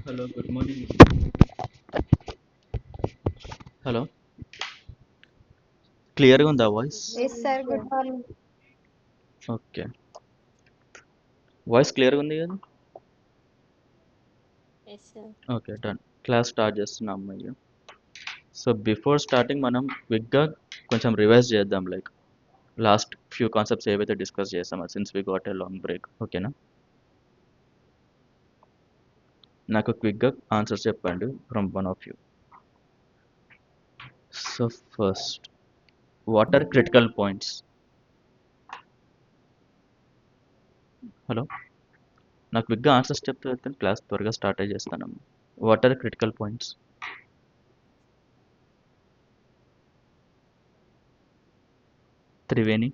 Hello good morning. Hello క్లియర్గా ఉందా voice? Yes sir, good morning. Okay, voice క్లియర్గా ఉంది కదా? Yes sir. Okay, done. Class start చేస్తున్నాం అమ్మాయి. సో బిఫోర్ స్టార్టింగ్ మనం క్విక్గా కొంచెం రివైజ్ చేద్దాం, లైక్ లాస్ట్ ఫ్యూ కాన్సెప్ట్స్ ఏవైతే డిస్కస్ చేస్తామో since we got a long break. ఓకేనా? నాకు క్విక్గా ఆన్సర్స్ చెప్పండి from one of you. So first, what are critical points? Hello, నాకు క్విక్గా ఆన్సర్స్ చెప్తే క్లాస్ త్వరగా స్టార్ట్ చేస్తాను. What are critical points? Triveni?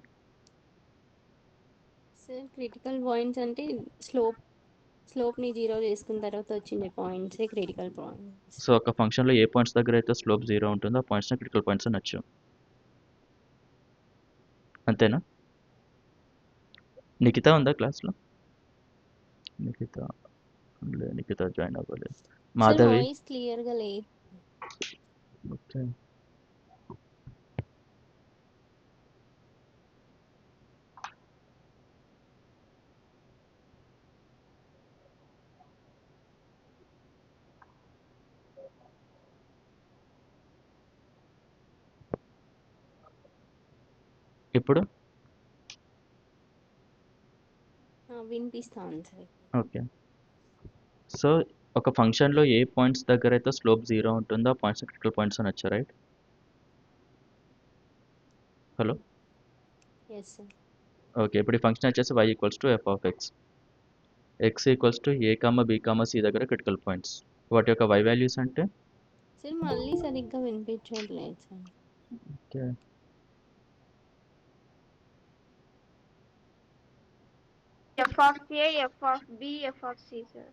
Sir critical points అంటే స్లోప్ని జీరో చేసుకున్న తర్వాత వచ్చిన పాయింట్సే క్రిటికల్ పాయింట్స్. సో ఒక ఫంక్షన్లో ఏ పాయింట్స్ దగ్గర అయితే స్లోప్ జీరో ఉంటుందో ఆ పాయింట్స్ని క్రిటికల్ పాయింట్స్ అనొచ్చు. అంతేనా? నిఖిత ఉందా క్లాస్లో? నిఖిత నిఖిత జాయిన్ అవ్వలేదు. సార్ మాధవి? వాయిస్ క్లియర్గా లేదు. ఓకే, ఇప్పుడు వినిపిస్తాను సార్. ఓకే. సో ఒక ఫంక్షన్లో ఏ పాయింట్స్ దగ్గర అయితే స్లోప్ జీరో ఉంటుందో ఆ పాయింట్స్ క్రిటికల్ పాయింట్స్ అనొచ్చు, right? Hello, yes sir. Okay. ఇప్పుడు ఈ ఫంక్షన్ వచ్చేసి y equals to F of X equals to A comma B comma C దగ్గర క్రిటికల్ పాయింట్స్. వాటి యొక్క y వాల్యూస్ అంటే సార్ మళ్ళీ సరిగ్గా వినిపించట్లేదు sir. Okay, F of A, F of B, F of C, sir.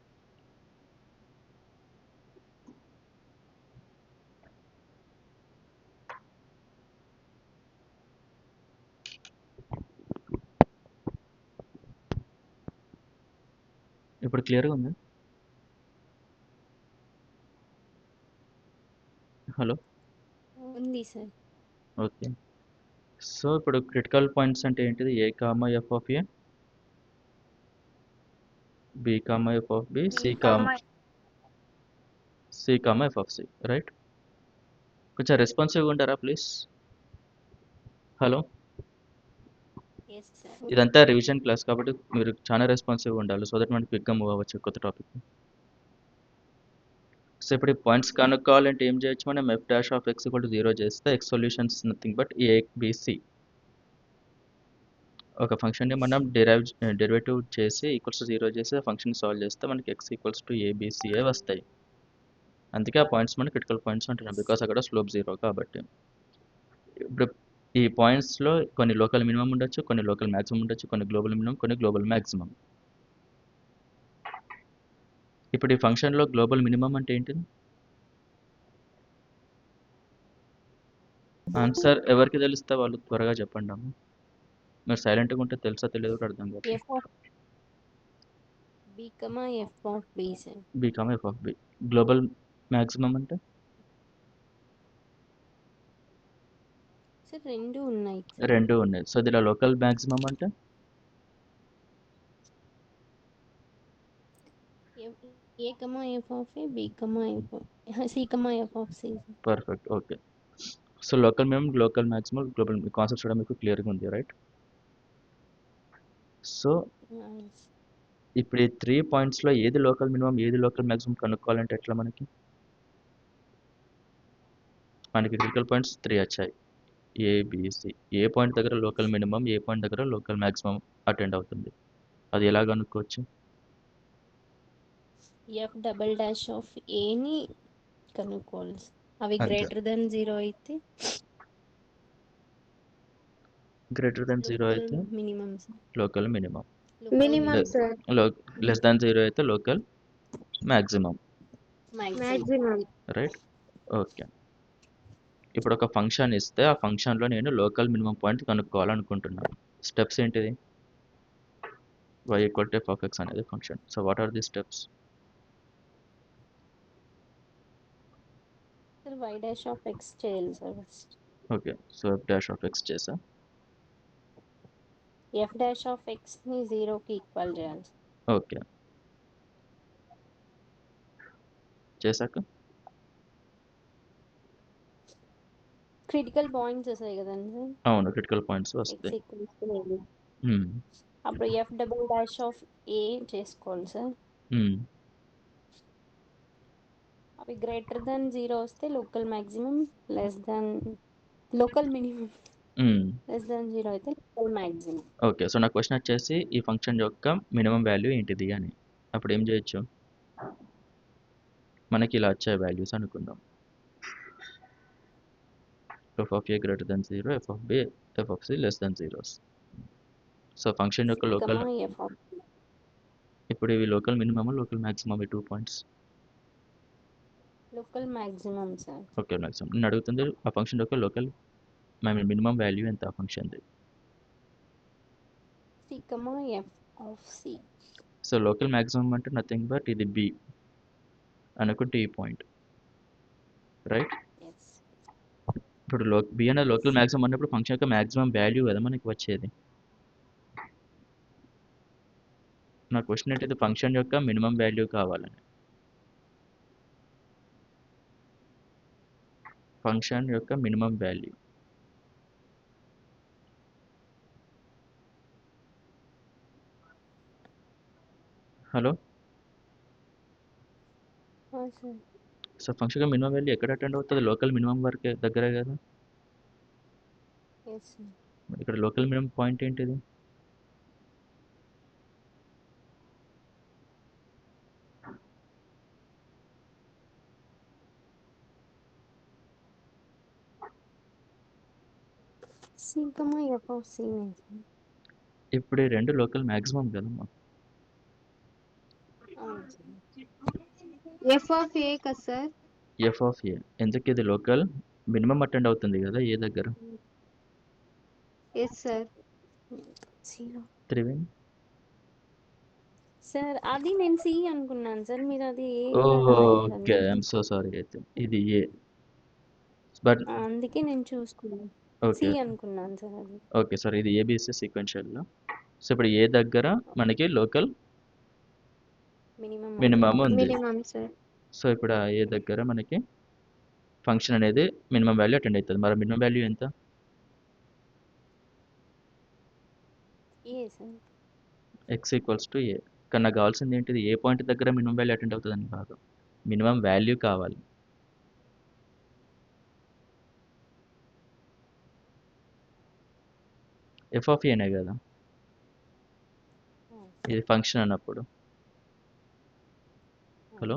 ఇప్పుడు క్లియర్గా ఉంది? హలో, ఉంది సార్. ఓకే. సో ఇప్పుడు క్రిటికల్ పాయింట్స్ అంటే ఏంటిది? A comma F of A, B comma F of B, C comma F of C, right? కొంచెం రెస్పాన్సివ్గా ఉంటారా ప్లీజ్? Hello, yes sir. ఇదంతా రివిజన్ క్లాస్ కాబట్టి మీరు చాలా రెస్పాన్సివ్గా ఉండాలి, సో దట్ మనం క్విక్గా మూవ్ అవ్వచ్చు కొత్త టాపిక్. సో ఇప్పుడు ఈ పాయింట్స్ కనుక్కోవాలంటే ఏం చేయొచ్చు? మనం F dash of X equal to 0 చేస్తే X solutions nothing but A B C. ఒక ఫంక్షన్ని మనం డెరివేటివ్ చేసి ఈక్వల్స్ టు 0 చేసి ఆ ఫంక్షన్ సాల్వ్ చేస్తే మనకి ఎక్స్ ఈక్వల్స్ టు ఏబిసిఏ వస్తాయి. అందుకే ఆ పాయింట్స్ మనం క్రిటికల్ పాయింట్స్ అంటున్నాం, బికాస్ అక్కడ స్లోప్ జీరో కాబట్టి. ఇప్పుడు ఈ పాయింట్స్లో కొన్ని లోకల్ మినిమం ఉండొచ్చు, కొన్ని లోకల్ మ్యాక్సిమం ఉండొచ్చు, కొన్ని గ్లోబల్ మినిమం, కొన్ని గ్లోబల్ మ్యాక్సిమం. ఇప్పుడు ఈ ఫంక్షన్లో గ్లోబల్ మినిమం అంటే ఏంటిది? ఆన్సర్ ఎవరికి తెలిస్తే వాళ్ళు త్వరగా చెప్పండి అమ్మ. మీరు సైలెంట్గా ఉంటే తెలుసా తెలియదు కూడా అర్థం కాదు. F of b comma F of b sir. B comma F of b. Global maximum అంటే సార్ రెండు ఉన్నాయి సార్. రెండు ఉన్నాయి. సో దీనిలో లోకల్ మ్యాక్సిమం అంటే A comma F of A, B comma F C comma F of C. Perfect, okay. So local minimum, local maximum, global concepts కూడా మీకు క్లియర్గా ఉంది, రైట్? సో ఇప్పుడు ఈ 3 పాయింట్స్లో ఏది లోకల్ మినిమం, ఏది లోకల్ మ్యాక్సిమం కనుక్కోవాలంటే ఎట్లా? మనకి క్రిటికల్ పాయింట్స్ 3 వచ్చాయి, ఏబిసి. ఏ పాయింట్ దగ్గర లోకల్ మినిమం, ఏ పాయింట్ దగ్గర లోకల్ మ్యాక్సిమం అటెండ్ అవుతుంది, అది ఎలా కనుక్కోవచ్చు? ఎఫ్ డబల్ డాష్ ఆఫ్ ఏని కనుక్కోవాలి. అవి అంతే. గ్రేటర్ దెన్ 0 అయితే గ్రేటర్ దెన్ 0 లోకల్ అయితే minimums. Local minimum, Minimum, sir. Less than 0 అయితే local maximum, Maximum. Right? Okay. ఇప్పుడు ఒక ఫంక్షన్ ఇస్తే ఆ ఫంక్షన్లో నేను లోకల్ మినిమం పాయింట్ కనుక్కోవాలనుకుంటున్నాను. స్టెప్స్ ఏంటిది? y equal to F of X అనేది ఫంక్షన్. So what are the steps? Sir y dash of x చేయాలి sir first. Okay, so F dash of X చేసా. f డాష్ ఆఫ్ x ని 0కి equal చేయాలి sir. Okay, చేశాక critical points వస్తాయి కదండి సార్, అవును క్రిటికల్ పాయింట్స్ x వస్తాయి. Equals to a. మ్మ్. అప్పుడు f double dash of a చేసుకోవాలి సార్. మ్మ్. అవి గ్రేటర్ దాన్ 0 వస్తే లోకల్ మ్యాక్సిమం, లోకల్ మినిమం మ్మ్. లెస్ దాన్ 0 అయితే లోకల్ మ్యాక్సిమం. ఓకే, సో నా క్వశ్చన్ వచ్చేసి ఈ ఫంక్షన్ యొక్క మినిమం వాల్యూ ఏంటిది అని. అప్పుడు ఏం చేయొచ్చు, మనకి ఇలా వచ్చే వాల్యూస్ అనుకుందాం. F of a greater than 0, f of b, f of c less than 0. So function యొక్క లోకల్, f ఆఫ్ ఇప్పుడు ఇవి లోకల్ మినిమమ్ లోకల్ మ్యాక్సిమమ్, ఈ 2 points local maximum sir. Okay maximum. నేను అడుగుతుంది ఆ ఫంక్షన్ యొక్క లోకల్ మినిమం వాల్యూ ఎంత ఆ ఫంక్షన్ది. c, f of c. So local maximum అంటే నథింగ్ బట్ ఇది బి అనుకుంటే ఈ పాయింట్, రైట్. yes. ఇప్పుడు బి అనే లోకల్ మ్యాక్సిమం అన్నప్పుడు ఫంక్షన్ యొక్క మ్యాక్సిమం వాల్యూ కదా మనకి వచ్చేది. నా క్వశ్చన్ ఏంటంటే ఫంక్షన్ యొక్క మినిమం వాల్యూ కావాలని. ఫంక్షన్ యొక్క minimum value. Hello, sir so function యొక్క మినిమం వాల్యూ ఎక్కడ అటెండ్ అవుతుంది, లోకల్ మినిమం వరకే దగ్గరే కదా. yes sir. ఇక్కడ లోకల్ మినిమం పాయింట్ ఏంటిది, c, f ఆఫ్ c. ఇప్పుడు ఈ రెండు లోకల్ మ్యాక్సిమం కదమ్మా. అవును సార్. F of A కదా సార్. ఎఫ్ ఆఫ్ ఏ ఎందుకు ఇది లోకల్ మినిమం అటెండ్ అవుతుంది కదా ఏ దగ్గర. Yes sir. 0 త్రివేణి, సార్ అది నేను సి అనుకున్నాను సార్, మీరు అది ఏ ఓకే ఐఎమ్ సో సారీ. అయితే ఇది ఏ, బట్ అందుకే నేను చూసుకున్నాను సి ఓకే అనుకున్నాను సార్. అది ఓకే సార్, ఇది ఏబిసి సీక్వెన్షియల్లో. సో ఇప్పుడు ఏ దగ్గర మనకి లోకల్ మినిమం మినిమం ఉంది. Minimum sir. సో ఇప్పుడు ఆ ఏ దగ్గర మనకి ఫంక్షన్ అనేది మినిమం వాల్యూ అటెండ్ అవుతుంది. మరి మినిమం వాల్యూ ఎంత, ఏ సార్. ఎక్స్ ఈక్వల్స్ టు ఏ. కానీ నాకు కావాల్సింది ఏంటిది, ఏ పాయింట్ దగ్గర మినిమం వాల్యూ అటెండ్ అవుతుందని కాదు, మినిమం వాల్యూ కావాలి. ఎఫ్ ఆఫ్ ఏనే కదా ఇది ఫంక్షన్ అన్నప్పుడు. హలో,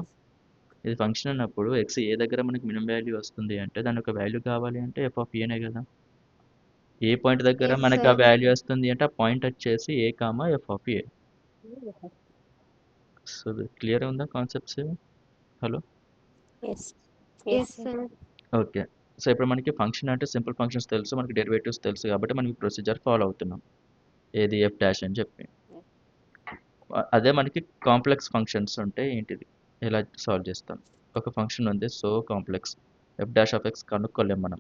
ఇది ఫంక్షన్ అన్నప్పుడు ఎక్స్ ఏ దగ్గర మనకి మినిమం వాల్యూ వస్తుంది అంటే దాని ఒక వాల్యూ కావాలి అంటే ఎఫ్ ఆఫ్ ఏనే కదా. ఏ పాయింట్ దగ్గర Yes, మనకి ఆ sir. వాల్యూ వస్తుంది అంటే ఆ పాయింట్ వచ్చేసి A comma F of A. So clear ఉందా concepts. Hello, yes yes sir. Okay. So ఇప్పుడు మనకి ఫంక్షన్ అంటే సింపుల్ ఫంక్షన్స్ తెలుసు, మనకి డెరివేటివ్స్ తెలుసు కాబట్టి మనం ఈ ప్రొసీజర్ ఫాలో అవుతున్నాం, ఏది ఎఫ్ డాష్ అని చెప్పి. అదే మనకి కాంప్లెక్స్ ఫంక్షన్స్ ఉంటే ఏంటిది, ఎలా సాల్వ్ చేస్తాం. ఒక ఫంక్షన్ ఉంది so complex, F dash of X కనుక్కోలేం మనం.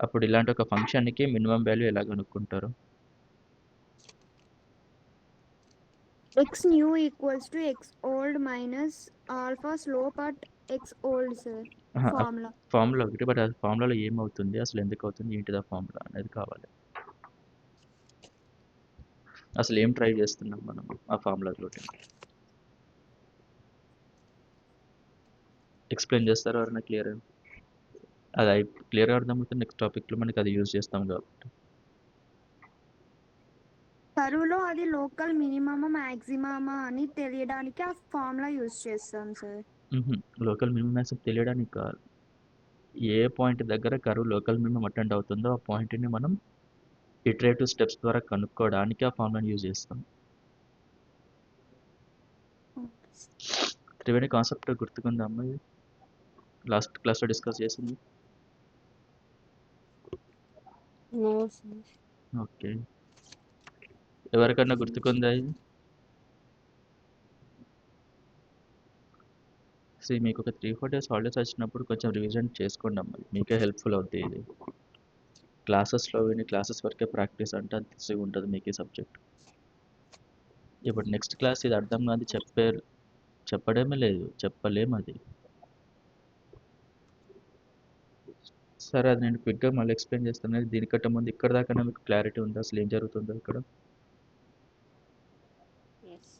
అప్పుడు ఇలాంటి ఒక ఫంక్షన్కి మినిమం వాల్యూ ఎలా కనుక్కుంటారు. X new equals to X old minus alpha slope at X old sir. Formula. Formula ఒకటి, బట్ ఆ ఫార్ములాలో ఏమవుతుంది, అసలు ఎందుకు అవుతుంది, ఏంటిది ఆ ఫార్ములా అనేది కావాలి. అసలు ఏం ట్రై చేస్తున్నాం మనం ఆ ఫార్ములాలో. ఎక్స్ప్లెయిన్ చేస్తారా ఎవరైనా క్లియర్. అది క్లియర్గా అర్థమవుతుంది, నెక్స్ట్ టాపిక్లో మనకి అది యూజ్ చేస్తాం కాబట్టి. కరువులో అది లోకల్ మినిమమా మ్యాక్సిమమా అని తెలియడానికి ఆ ఫార్ములా యూజ్ చేస్తాం సార్. లోకల్ మినిమం మ్యాక్సిమం తెలియడానికి కాదు, ఏ పాయింట్ దగ్గర కరువు లోకల్ మినిమం అటెండ్ అవుతుందో ఆ పాయింట్ని మనం ఇటరేటివ్ స్టెప్స్ ద్వారా కనుక్కోవడానికి ఆ ఫార్ములాని యూజ్ చేస్తాం. త్రివేణి కాన్సెప్ట్ గుర్తుకుందా అమ్మాయి, లాస్ట్ క్లాస్లో డిస్కస్ చేసింది. No sir. ఓకే, ఎవరికన్నా గుర్తుకుందా ఇది. మీకు ఒక 3-4 డేస్ హాలిడేస్ వచ్చినప్పుడు కొంచెం రివిజన్ చేసుకోండి అమ్మ, మీకే హెల్ప్ఫుల్ అవుతుంది ఇది. క్లాసెస్లో విని క్లాసెస్ వరకే ప్రాక్టీస్ అంటే అంత ఈజీగా ఉంటుంది మీకు ఈ సబ్జెక్ట్. ఇప్పుడు నెక్స్ట్ క్లాస్ ఇది అర్థం కాదు చెప్పడమే లేదు, చెప్పలేము అది. సరే, అది నేను క్విక్గా మళ్ళీ ఎక్స్ప్లెయిన్ చేస్తాను. దీనికంటే ముందు ఇక్కడ దాకా మీకు క్లారిటీ ఉందా అసలు ఏం జరుగుతుందో ఇక్కడ? ఎస్.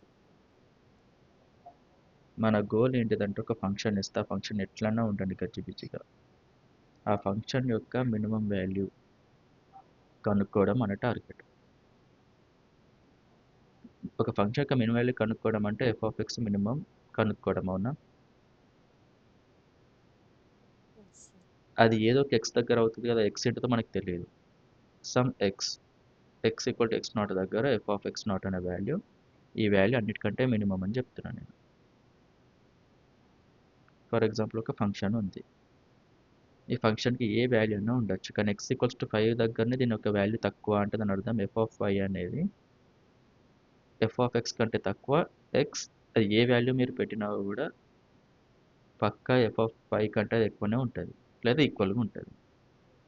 మన గోల్ ఏంటిదంటే ఒక ఫంక్షన్ ఇస్తే ఆ ఫంక్షన్ ఎట్లన్నా ఉండండి గచ్చిపిచ్చిగా, ఆ ఫంక్షన్ యొక్క మినిమం వాల్యూ కనుక్కోవడం మన టార్గెట్. ఒక ఫంక్షన్ యొక్క మినిమం వాల్యూ కనుక్కోవడం అంటే f(x) మినిమం కనుక్కోవడం, అవునా? Yes sir. అది ఏదో ఒక ఎక్స్ దగ్గర అవుతుంది కదా, ఎక్స్ ఏంటో మనకు తెలియదు. Some X equal to x0 దగ్గర f(x0) అనే వాల్యూ, ఈ వాల్యూ అన్నిటికంటే మినిమం అని చెప్తున్నాను నేను. ఫర్ ఎగ్జాంపుల్ ఒక ఫంక్షన్ ఉంది, ఈ ఫంక్షన్కి ఏ వాల్యూ అయినా ఉండొచ్చు, కానీ x=5 దగ్గరనే దీని యొక్క వాల్యూ తక్కువ అంటే దాని అర్థం f(y) అనేది f(x) కంటే తక్కువ. ఎక్స్ అది ఏ వాల్యూ మీరు పెట్టినా కూడా పక్కా f(y) కంటే ఎక్కువనే ఉంటుంది, లేదా ఈక్వల్గా ఉంటుంది.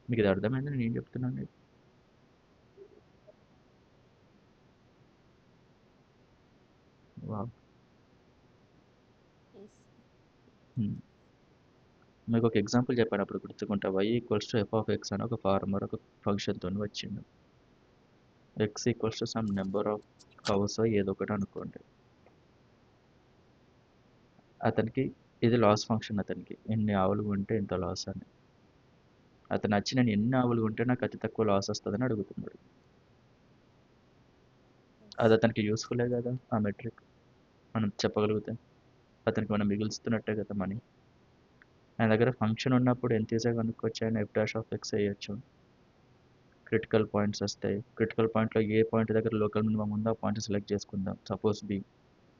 మీకు ఇది అర్థమైంది నేను ఏం చెప్తున్నాను ఇది? వావ్. ఎస్. మీకు ఒక ఎగ్జాంపుల్ చెప్పినప్పుడు గుర్తుకుంటా, y=f(x) అని ఒక ఫార్మర్ ఒక ఫంక్షన్తో వచ్చిండు. x some number of cows ఏదో ఒకటి అనుకోండి. అతనికి ఇది లాస్ ఫంక్షన్, అతనికి ఎన్ని ఆవులు ఉంటే ఇంత లాస్ అని. అతను వచ్చి నేను ఎన్ని ఆవులు ఉంటే నాకు అతి తక్కువ లాస్ వస్తుందని అడుగుతున్నాడు. అది అతనికి యూస్ఫుల్లే కదా ఆ మెట్రిక్, మనం చెప్పగలిగితే అతనికి మనం మిగులుస్తున్నట్టే కదా మనీ. ఆయన దగ్గర ఫంక్షన్ ఉన్నప్పుడు ఎంత ఈజీగా కనుక్కోవచ్చు, ఆయన f'(x) వేయచ్చు, క్రిటికల్ పాయింట్స్ వస్తాయి. క్రిటికల్ పాయింట్లో ఏ పాయింట్ దగ్గర లోకల్ మినిమం ఉందో ఆ పాయింట్ సెలెక్ట్ చేసుకుందాం. సపోజ్ బి,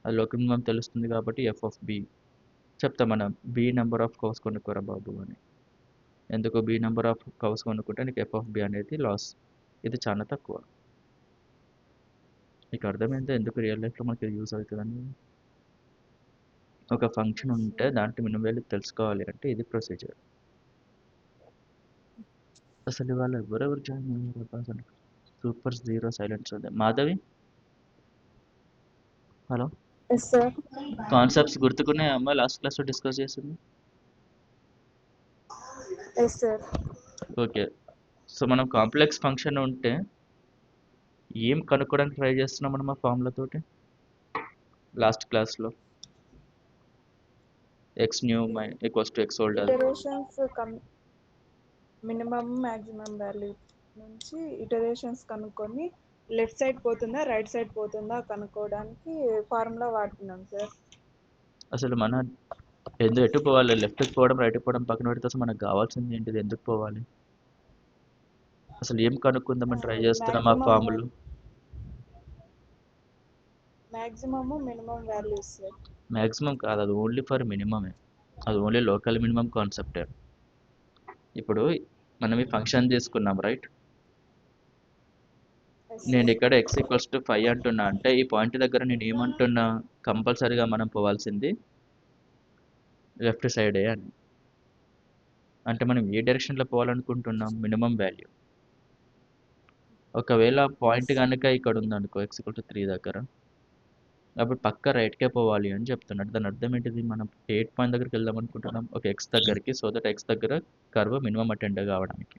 అది లోకల్ మినిమం తెలుస్తుంది కాబట్టి f(b) చెప్తాం మనం, బి నెంబర్ ఆఫ్ కౌస్ కొనుక్కోరా బాబు అని. ఎందుకు బి నెంబర్ ఆఫ్ కౌస్ కొనుక్కుంటే నీకు f(b) అనేది లాస్, ఇది చాలా తక్కువ. మీకు అర్థమైందో ఎందుకు రియల్ లైఫ్లో మనకి యూజ్ అవుతుందని? ఒక ఫంక్షన్ ఉంటే దాంట్లో మినిమం వాల్యూ తెలుసుకోవాలి అంటే ఇది ప్రొసీజర్. అసలు ఇవాళ ఎవరెవరు జాయిన్ అయ్యారు అసలు? సూపర్ జీరో సైలెన్స్ ఉంది. Madhavi, hello, yes sir. Concepts గుర్తుకున్నాయి అమ్మ లాస్ట్ క్లాస్లో డిస్కస్ చేసింది? Yes sir. ఓకే, సో మనం కాంప్లెక్స్ ఫంక్షన్ ఉంటే ఏం కనుక్కోవడానికి ట్రై చేస్తున్నాం మనం ఆ ఫార్ములాతోటి లాస్ట్ క్లాస్లో? x(new) = x old. Iterations minimum maximum value నుంచి ఇటరేషన్స్ కనుక్కొని లెఫ్ట్ సైడ్ పోతుందా రైట్ సైడ్ పోతుందా కనుక్కోవడానికి ఫార్ములా వాడుతున్నాం సార్. అసలు మన ఎటు పోవాలి? లెఫ్ట్కి పోవడం రైట్కి పోవడం పక్కన పెడితే అసలు మనకు కావాల్సింది ఏంటిది? ఎందుకు పోవాలి? అసలు ఏం కనుక్కుందామని ట్రై చేస్తున్నాం ఆ ఫార్ములు? Maximum minimum values sir. Maximum కాదు, అది ఓన్లీ ఫర్ మినిమమే, అది ఓన్లీ లోకల్ మినిమం కాన్సెప్టే. ఇప్పుడు మనం ఈ ఫంక్షన్ తీసుకున్నాం రైట్, నేను ఇక్కడ x=5 అంటున్నా అంటే ఈ పాయింట్ దగ్గర నేను ఏమంటున్నా, కంపల్సరీగా మనం పోవాల్సింది లెఫ్ట్ సైడే అని. అంటే మనం ఏ డైరెక్షన్లో పోవాలనుకుంటున్నాం? Minimum value. ఒకవేళ పాయింట్ కనుక ఇక్కడ ఉందనుకో x=3 దగ్గర, అప్పుడు పక్క రైట్కే పోవాలి అని చెప్తున్నాడు. దాని అర్థం ఏంటిది? మనం 8 పాయింట్ దగ్గరికి వెళ్దాం అనుకుంటున్నాం ఒక ఎక్స్ దగ్గరికి, సో దట్ ఎక్స్ దగ్గర కర్వ్ మినిమం అటెండ్ కావడానికి.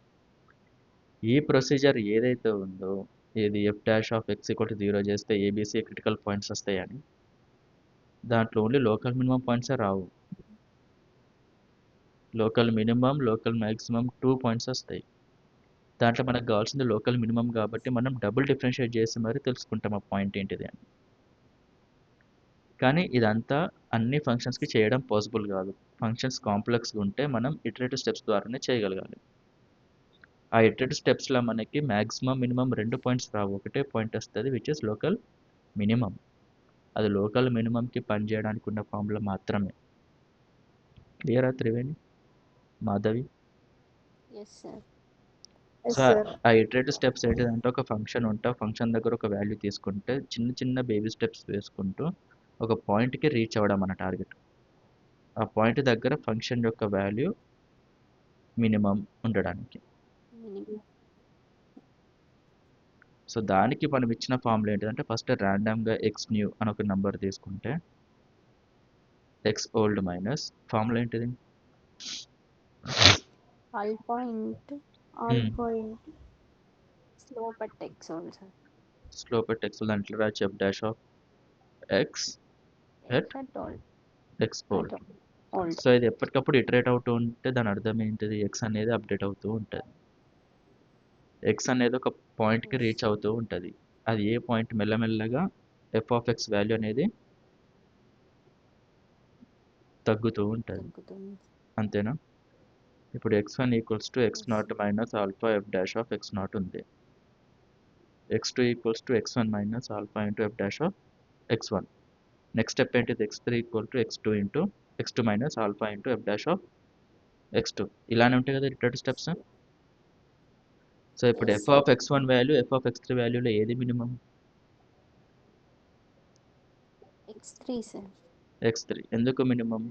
ఈ ప్రొసీజర్ ఏదైతే ఉందో, ఇది f'(x)=0 చేస్తే ఏబీసీ క్రిటికల్ పాయింట్స్ వస్తాయని, దాంట్లో ఓన్లీ లోకల్ మినిమం పాయింట్సే రావు, local minimum local maximum 2 points వస్తాయి. దాంట్లో మనకు కావాల్సింది లోకల్ మినిమం కాబట్టి మనం డబుల్ డిఫరెన్షియేట్ చేసి మరి తెలుసుకుంటాం ఆ పాయింట్ ఏంటిది అని. కానీ ఇదంతా అన్ని ఫంక్షన్స్కి చేయడం పాసిబుల్ కాదు. ఫంక్షన్స్ కాంప్లెక్స్గా ఉంటే మనం ఇటరేటివ్ స్టెప్స్ ద్వారానే చేయగలగాలి. ఆ ఇటరేటివ్ స్టెప్స్లో మనకి మ్యాక్సిమం మినిమం 2 పాయింట్స్ రావు, ఒకటే పాయింట్ వస్తుంది విచ్ ఇస్ లోకల్ మినిమం. అది లోకల్ మినిమంకి పనిచేయడానికి ఉన్న ఫార్ములా మాత్రమే. క్లియరా Triveni, Madhavi? Yes sir. Yes so sir. ఆ ఇటరేటివ్ స్టెప్స్ ఏంటిదంటే ఒక ఫంక్షన్ ఉంటే ఫంక్షన్ దగ్గర ఒక వాల్యూ తీసుకుంటే చిన్న చిన్న బేబీ స్టెప్స్ వేసుకుంటూ ఒక పాయింట్కి రీచ్ అవ్వడం మన టార్గెట్. ఆ పాయింట్ దగ్గర ఫంక్షన్ యొక్క వాల్యూ మినిమం ఉండడానికి. మినిమం. సో దానికి మనం ఇచ్చిన ఫార్ములా ఏంటిదంటే ఫస్ట్ ర్యాండమ్గా ఎక్స్ న్యూ అని ఒక నెంబర్ తీసుకుంటే ఎక్స్ ఓల్డ్ మైనస్ ఫార్ములా ఏంటిది? Alpha into alpha into slope at X old sir. Slope at X దాంట్లో రాచి F dash of X at X at all X old. Old. So ఇది ఎప్పటికప్పుడు iterate అవుతూ ఉంటే దాని అర్థం ఏంటిది? ఎక్స్ అనేది అప్డేట్ అవుతూ ఉంటుంది. ఎక్స్ అనేది ఒక పాయింట్కి రీచ్ అవుతూ ఉంటుంది. అది ఏ పాయింట్ మెల్లమెల్లగా ఎఫ్ ఆఫ్ ఎక్స్ వాల్యూ అనేది తగ్గుతూ ఉంటుంది. తగ్గుతుంది. అంతేనా? ఇప్పుడు x1 equals to X not minus alpha F dash of X not ఉంది. x2 equals to x1 minus alpha into F dash of x1. Next step ఏంటిది? x3 equal to x2 into x2 minus alpha into F dash of x2. ఇలానే ఉంటాయి కదా return steps. So ఇప్పుడు Yes, F of x1 value F of x3 వాల్యూలో ఏది minimum? x3 sir. x3. ఎందుకు minimum?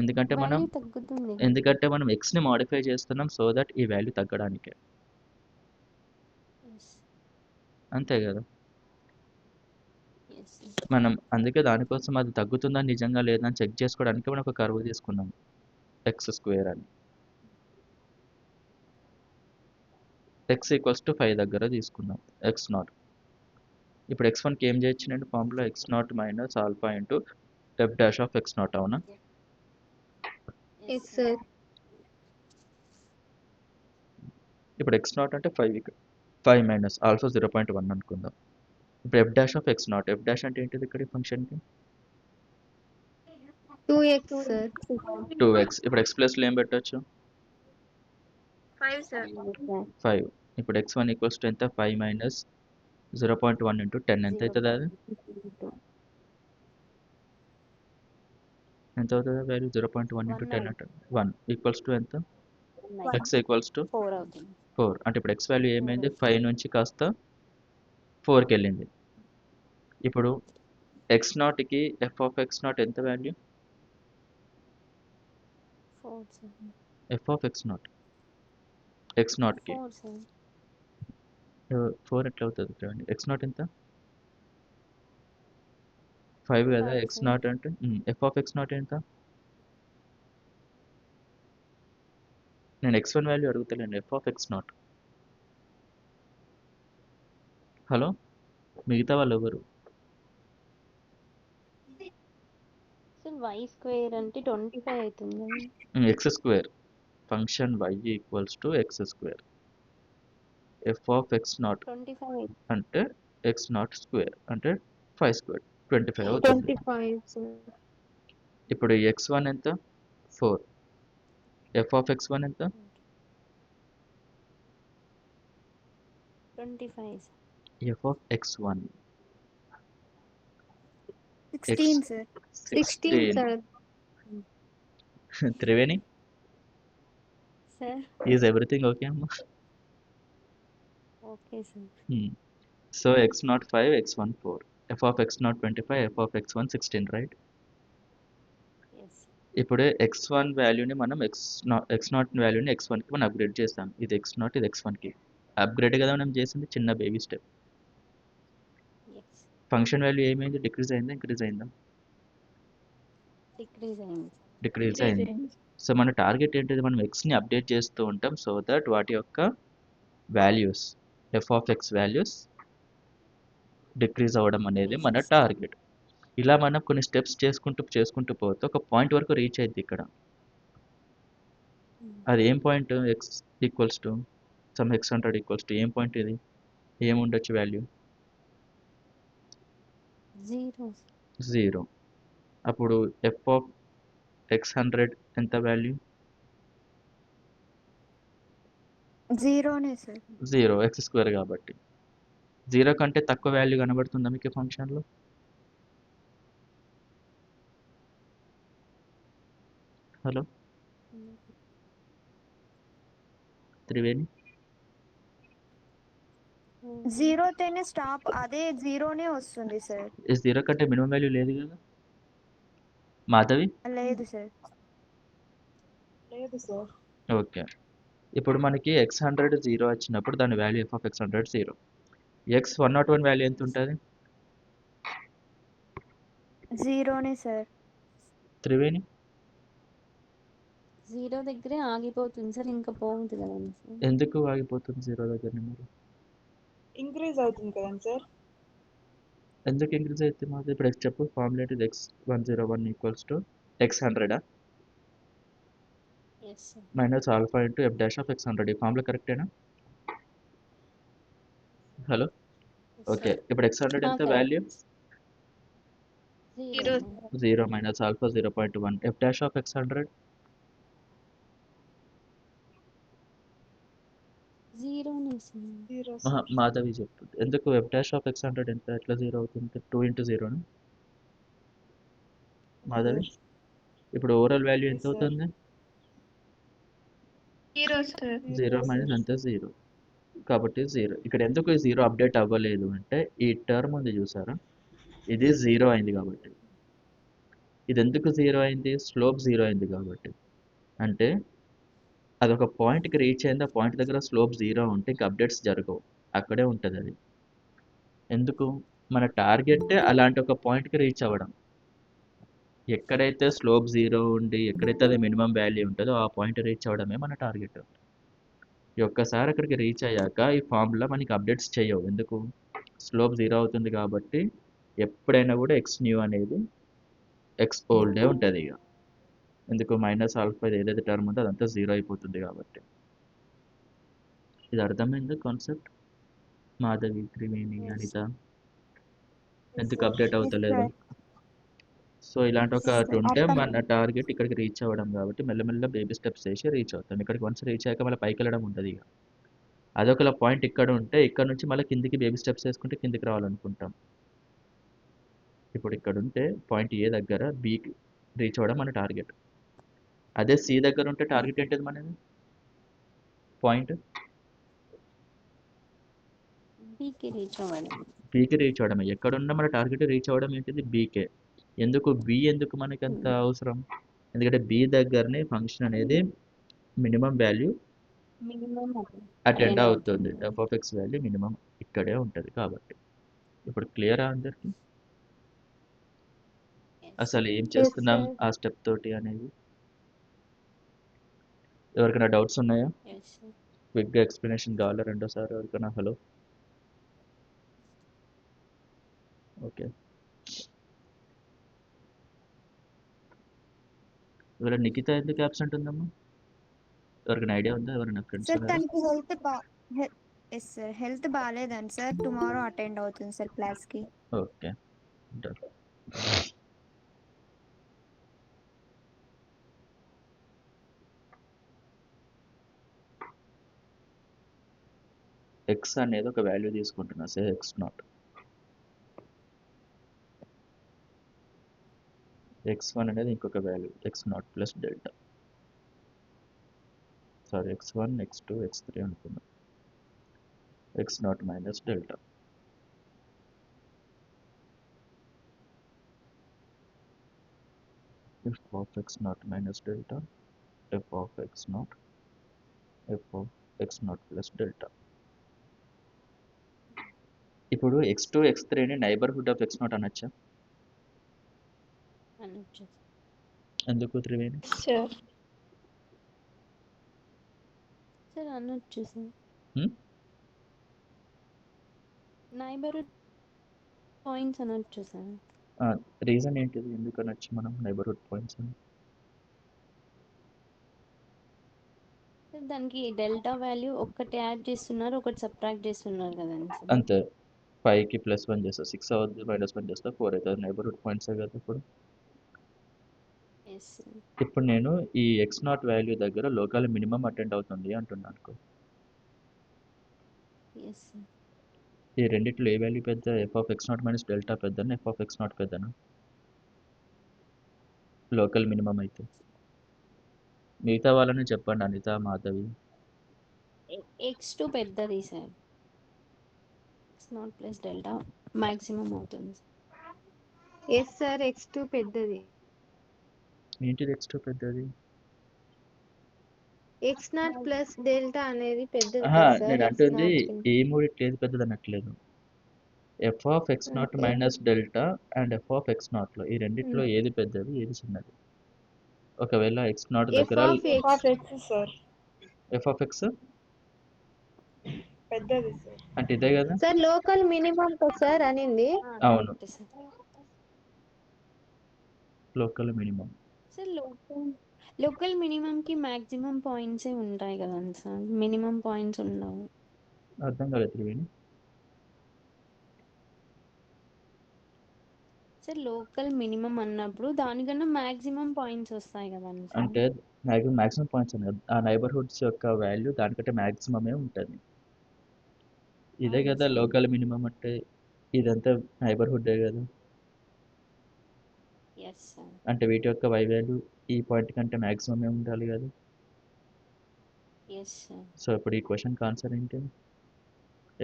ఎందుకంటే value తగ్గుతుంది. మనం ఎక్స్ని మాడిఫై చేస్తున్నాం సో దట్ ఈ వాల్యూ తగ్గడానికే. Yes. అంతే కదా? Yes. మనం అందుకే దానికోసం అది తగ్గుతుందా నిజంగా లేదని చెక్ చేసుకోవడానికి మనం ఒక కర్వ్ తీసుకున్నాం ఎక్స్ స్క్వేర్ అని. ఎక్స్ ఈక్వల్స్ టు 5 దగ్గర తీసుకున్నాం ఎక్స్ నాట్. ఇప్పుడు x1కి ఏం చేయొచ్చు నేను formula X not minus alpha into F dash of X not. అవునా? Yes, sir. ఇప్పుడు ఎక్స్ నాట్ అంటే 5 మైనస్ ఆల్ఫా 0.1 అనుకుందాం. ఇప్పుడు F dash of X nought. F dash అంటే ఏంటిది ఇక్కడ ఈ ఫంక్షన్కి? 2x, sir. 2x. ఇప్పుడు ఎక్స్ ప్లస్లో ఏం పెట్టచ్చు? 5, sir. 5. ఇప్పుడు x1 ఈక్వల్స్ టు ఎంత? 5 మైనస్ 0.1 ఇంటూ 10 ఎంత అవుతుంది? అది ఎంత అవుతుంది వాల్యూ? 0.1 ఇంటూ 10 అంటే 1 ఈక్వల్స్ టు ఎంత? x ఈక్వల్స్ టు 4 అవుతుంది. 4. అంటే ఇప్పుడు x వాల్యూ ఏమైంది? 5 నుంచి కాస్త 4కి వెళ్ళింది. ఇప్పుడు ఎక్స్ నాట్కి ఎఫ్ ఆఫ్ ఎక్స్ నాట్ ఎంత value? 4 sir. F of X nought X నాట్కి 4 సార్. 4 ఎట్లా అవుతుంది చూడండి. ఎక్స్ నాట్ ఎంత? 5 కదా. 5 ఎక్స్ సార్. నాట్ అంటే ఎఫ్ ఆఫ్ ఎక్స్ నాట్ ఎంత? నేను x1 వాల్యూ అడుగుతలేండి, F of X nought. Hello, మిగతా వాళ్ళు ఎవరు? సార్ y స్క్వేర్ అంటే 25 అవుతుంది. X square. Function y equals to X square. F of X nought 25 అంటే ఎక్స్ నాట్ స్క్వేర్ అంటే 5 స్క్వేర్ 25 అవుతుంది. 25, sir. ఇప్పుడు x1 ఎంత? 4. ఎఫ్ ఆఫ్ x1 ఎంత? 25 sir. F of x1 16, sir. 16, sir. త్రివేణి, సార్. ఈజ్ ఎవ్రీథింగ్ ఓకే అమ్మా? Okay sir. So x0 5, x1 4. F of x0 25, F of x1 16, right? Yes. ఇప్పుడు x1 వాల్యూని మనం x0 వాల్యూని x1కి మనం అప్గ్రేడ్ చేస్తాం. ఇది x0, ఇది x1కి అప్గ్రేడ్ కదా మనం చేసింది, చిన్న baby step. Yes. Function value ఏమైంది? డిక్రీజ్ అయిందా, ఇంక్రీజ్ అయిందా? డిక్రీజ్ అయింది. డిక్రీజ్ అయింది. సో మన టార్గెట్ ఏంటిది? మనం ఎక్స్ని అప్డేట్ చేస్తూ ఉంటాం సో దట్ వాటి యొక్క values F of X values decrease అవ్వడం అనేది మన టార్గెట్. ఇలా మనం కొన్ని స్టెప్స్ చేసుకుంటూ పోతే ఒక పాయింట్ వరకు రీచ్ అయింది ఇక్కడ. అది ఏం point? X equals to some x100 equals to ఏం పాయింట్ ఇది? ఏముండొచ్చు వాల్యూ? 0. అప్పుడు ఎఫ్ ఆఫ్ x100 ఎంత వాల్యూ? 0, sir. 0, ఎక్స్ స్క్వేర్ కాబట్టి. 0 కంటే తక్కువ వాల్యూ కనబడుతుందా మీకు ఫంక్షన్లో? హలో త్రివేణి, 0 తోనే స్టాప్, అదే 0నే వస్తుంది, సార్. ఈ 0 కంటే మినిమం వాల్యూ లేదు కదా. మాధవి లేదు సార్. లేదు సార్. ఓకే. ఇప్పుడు మనకి x100 0 వచ్చినప్పుడు దాని వాల్యూ f(x100) 0. x101 వాల్యూ ఎంత ఉంటుంది? 0నే సార్. త్రివేణి 0 దగ్గరే ఆగిపోతుంది సార్, ఇంకా పోతుంది కదండి సార్. ఎందుకు ఆగిపోతుంది 0 దగ్గరనే మరి? ఇంక్రీజ్ అవుతుంది కదండి సార్. ఎందుకు ఇంక్రీజ్ అవుతుంది మాది? ఇప్పుడు చెప్పు ఫార్ములా ఏంటిది? x101 equals to x100 yes sir. Minus alpha into F dash of x100. ఈ ఫార్ములా కరెక్టేనా? Hello okay. ఇప్పుడు x100 ఎంత value? 0 0 minus alpha 0.1. F dash of x100 0నే సార్. 0 సార్. మాధవి చెప్తుంది. ఎందుకు ఎఫ్ డాష్ ఆఫ్ x100 ఎంత ఎట్లా 0 అవుతుంది? 2 ఇంటూ 0 మాధవి ఇప్పుడు ఓవరాల్ వాల్యూ ఎంత Yes, sir. అవుతుంది? 0 సార్. 0 మైనస్ అంత 0 కాబట్టి 0. ఇక్కడ ఎందుకు 0 అప్డేట్ అవ్వలేదు అంటే ఈ టర్మ్ ఉంది చూసారా, ఇది 0 అయింది కాబట్టి. ఇది ఎందుకు 0 అయింది? స్లోప్ 0 అయింది కాబట్టి. అంటే అదొక పాయింట్కి రీచ్ అయింది, ఆ పాయింట్ దగ్గర స్లోప్ 0 ఉంటే ఇంకా అప్డేట్స్ జరగవు, అక్కడే ఉంటుంది అది. ఎందుకు? మన టార్గెట్ అలాంటి ఒక పాయింట్కి రీచ్ అవ్వడం. ఎక్కడైతే స్లోప్ 0 ఉండి ఎక్కడైతే అది మినిమం వాల్యూ ఉంటుందో ఆ పాయింట్ రీచ్ అవ్వడమే మన టార్గెట్. ఈ ఒక్కసారి అక్కడికి రీచ్ అయ్యాక ఈ ఫార్ములా మనకి అప్డేట్స్ చేయవు. ఎందుకు? స్లోప్ 0 అవుతుంది కాబట్టి ఎప్పుడైనా కూడా ఎక్స్ న్యూ అనేది ఎక్స్ ఓల్డే ఉంటుంది ఇక. ఎందుకు? మైనస్ ఆల్ఫా ఏదైతే టర్మ్ ఉందో అదంతా 0 అయిపోతుంది కాబట్టి. ఇది అర్థమైంది concept? Madhavi, Triveni, Yes. Anita Yes, ఎందుకు sir. అప్డేట్ అవుతలేదు? సో ఇలాంటి ఒకటి ఉంటే మన టార్గెట్ ఇక్కడికి రీచ్ అవ్వడం కాబట్టి మెల్లమెల్ల బేబీ స్టెప్స్ వేసి రీచ్ అవుతాం. ఇక్కడికి వన్స్ రీచ్ అయ్యాక మళ్ళీ పైకి వెళ్ళడం ఉంటుంది ఇక. అదొక పాయింట్ ఇక్కడ ఉంటే ఇక్కడ నుంచి మళ్ళీ కిందికి బేబీ స్టెప్స్ వేసుకుంటే కిందికి రావాలనుకుంటాం. ఇప్పుడు ఇక్కడ ఉంటే పాయింట్ ఏ దగ్గర బీకి రీచ్ అవ్వడం మన టార్గెట్. అదే సి దగ్గర ఉంటే టార్గెట్ ఏంటిది మనది? పాయింట్ బీకి రీచ్ అవ్వడం. బీకి రీచ్ అవ్వడం. ఎక్కడున్నా మన టార్గెట్ రీచ్ అవ్వడం ఏంటిది? బీకే. ఎందుకు బి ఎందుకు మనకి అంత అవసరం? ఎందుకంటే బి దగ్గరనే ఫంక్షన్ అనేది మినిమం వాల్యూ మినిమం అటెండ్ అవుతుంది. F of X value minimum ఇక్కడే ఉంటుంది కాబట్టి. ఇప్పుడు క్లియరా అందరికి అసలు ఏం చేస్తున్నాం ఆ స్టెప్ తోటి అనేది? ఎవరికైనా డౌట్స్ ఉన్నాయా? క్విక్గా ఎక్స్ప్లెనేషన్ కావాలా రెండోసారి ఎవరికైనా? Hello okay. ఇవాళ నిఖిత ఎందుకు అబ్సెంట్ ఉందమ్మా? ఎవరికైనా ఐడియా ఉందా? ఎవరైనా ఫ్రెండ్స్ సార్ ఉన్నారా? తనకి ఎస్ సార్, హెల్త్ బాగాలేదండి సార్. టుమారో అటెండ్ అవుతుంది సార్ క్లాస్కి. Okay done. ఎక్స్ అనేది ఒక వాల్యూ తీసుకుంటున్నా, సే x0. x1 అనేది ఇంకొక value x0 plus delta. Sorry, x1 x2 x3 అనుకున్నాం. x0 minus delta. f of x0 minus delta, f of x0, f of x0 plus delta. ఇప్పుడు x2 x3ని neighbourhood of x0 అనొచ్చా? అనొచ్చు ఎందుకు Triveni? Sir. అనొచ్చు sir. Neighbourhood points అనొచ్చు sir. Reason ఏంటిది? ఎందుకు అనొచ్చు మనం నైబర్హుడ్ పాయింట్స్ అని? దానికి డెల్టా వాల్యూ ఒకటి యాడ్ చేస్తున్నారు, ఒకటి సబ్ట్రాక్ట్ చేస్తున్నారు కదండి సార్. అంతే. 5కి +1 చేస్తా 6 అవుతుంది, -1 చేస్తా 4 అవుతుంది. నైబర్హుడ్ పాయింట్సే కదా ఇప్పుడు. ఇప్పుడు నేను ఈ x0 వాల్యూ దగ్గర లోకల్ మినిమం అటెండ్ అవుతుంది అంటున్నాను అనుకో. ఈ రెండిట్లో ఏ వాల్యూ పెద్ద? f of x0 minus delta పెద్దనా, f of x0 పెద్దనా? లోకల్ మినిమం అయితే. మిగతా వాళ్ళని చెప్పండి, అనిత, మాధవి. x2 పెద్దది sir. x0 plus delta maximum అవుతుంది. ఎస్ సార్, x2 పెద్దది. ఏంటిది x2 పెద్దది? ఎక్స్ నాట్ ప్లస్ డెల్టా అనేది పెద్దది ఆహా, కదా సార్ నేను ఎక్స్ అంటుంది నాట్ ఏ మూడిట్లో ఏది పెద్దది అనట్లేదు. F of X not minus delta and F of X నాట్లో ఈ రెండిట్లో ఏది పెద్దది, ఏది చిన్నది? ఒకవేళ ఎక్స్ నాట్ ఎఫ్ దగ్గర of F of X sir F of X పెద్దది సార్. అంటే ఇదే కదా. సార్ లోకల్ మినిమం సార్ అనింది. అవును, correct sir. Local minimum. Sir local minimum కి మాక్సిమం పాయింట్సే ఉంటాయి కదండి సార్, మినిమం పాయింట్స్ ఉండవు. అర్థం కాలేదు త్రివేణి. సార్ లోకల్ మినిమం అన్నప్పుడు దానికన్నా మాక్సిమం పాయింట్స్ వస్తాయి కదండి సార్. అంటే మ్యాక్సిమం పాయింట్స్ అని కాదు, ఆ నైబర్హుడ్స్ యొక్క వాల్యూ దానికంటే మ్యాక్సిమమే ఉంటుంది. ఇదే అవును కదా సార్. లోకల్ మినిమం అంటే. ఇదంతా నైబర్హుడ్డే కదా. Yes sir. అంటే వీటి యొక్క y వాల్యూ ఈ పాయింట్ కంటే మ్యాక్సిమమే ఉండాలి కదా. Yes sir. సో ఇప్పుడు ఈ క్వశ్చన్కి ఆన్సర్ ఏంటి?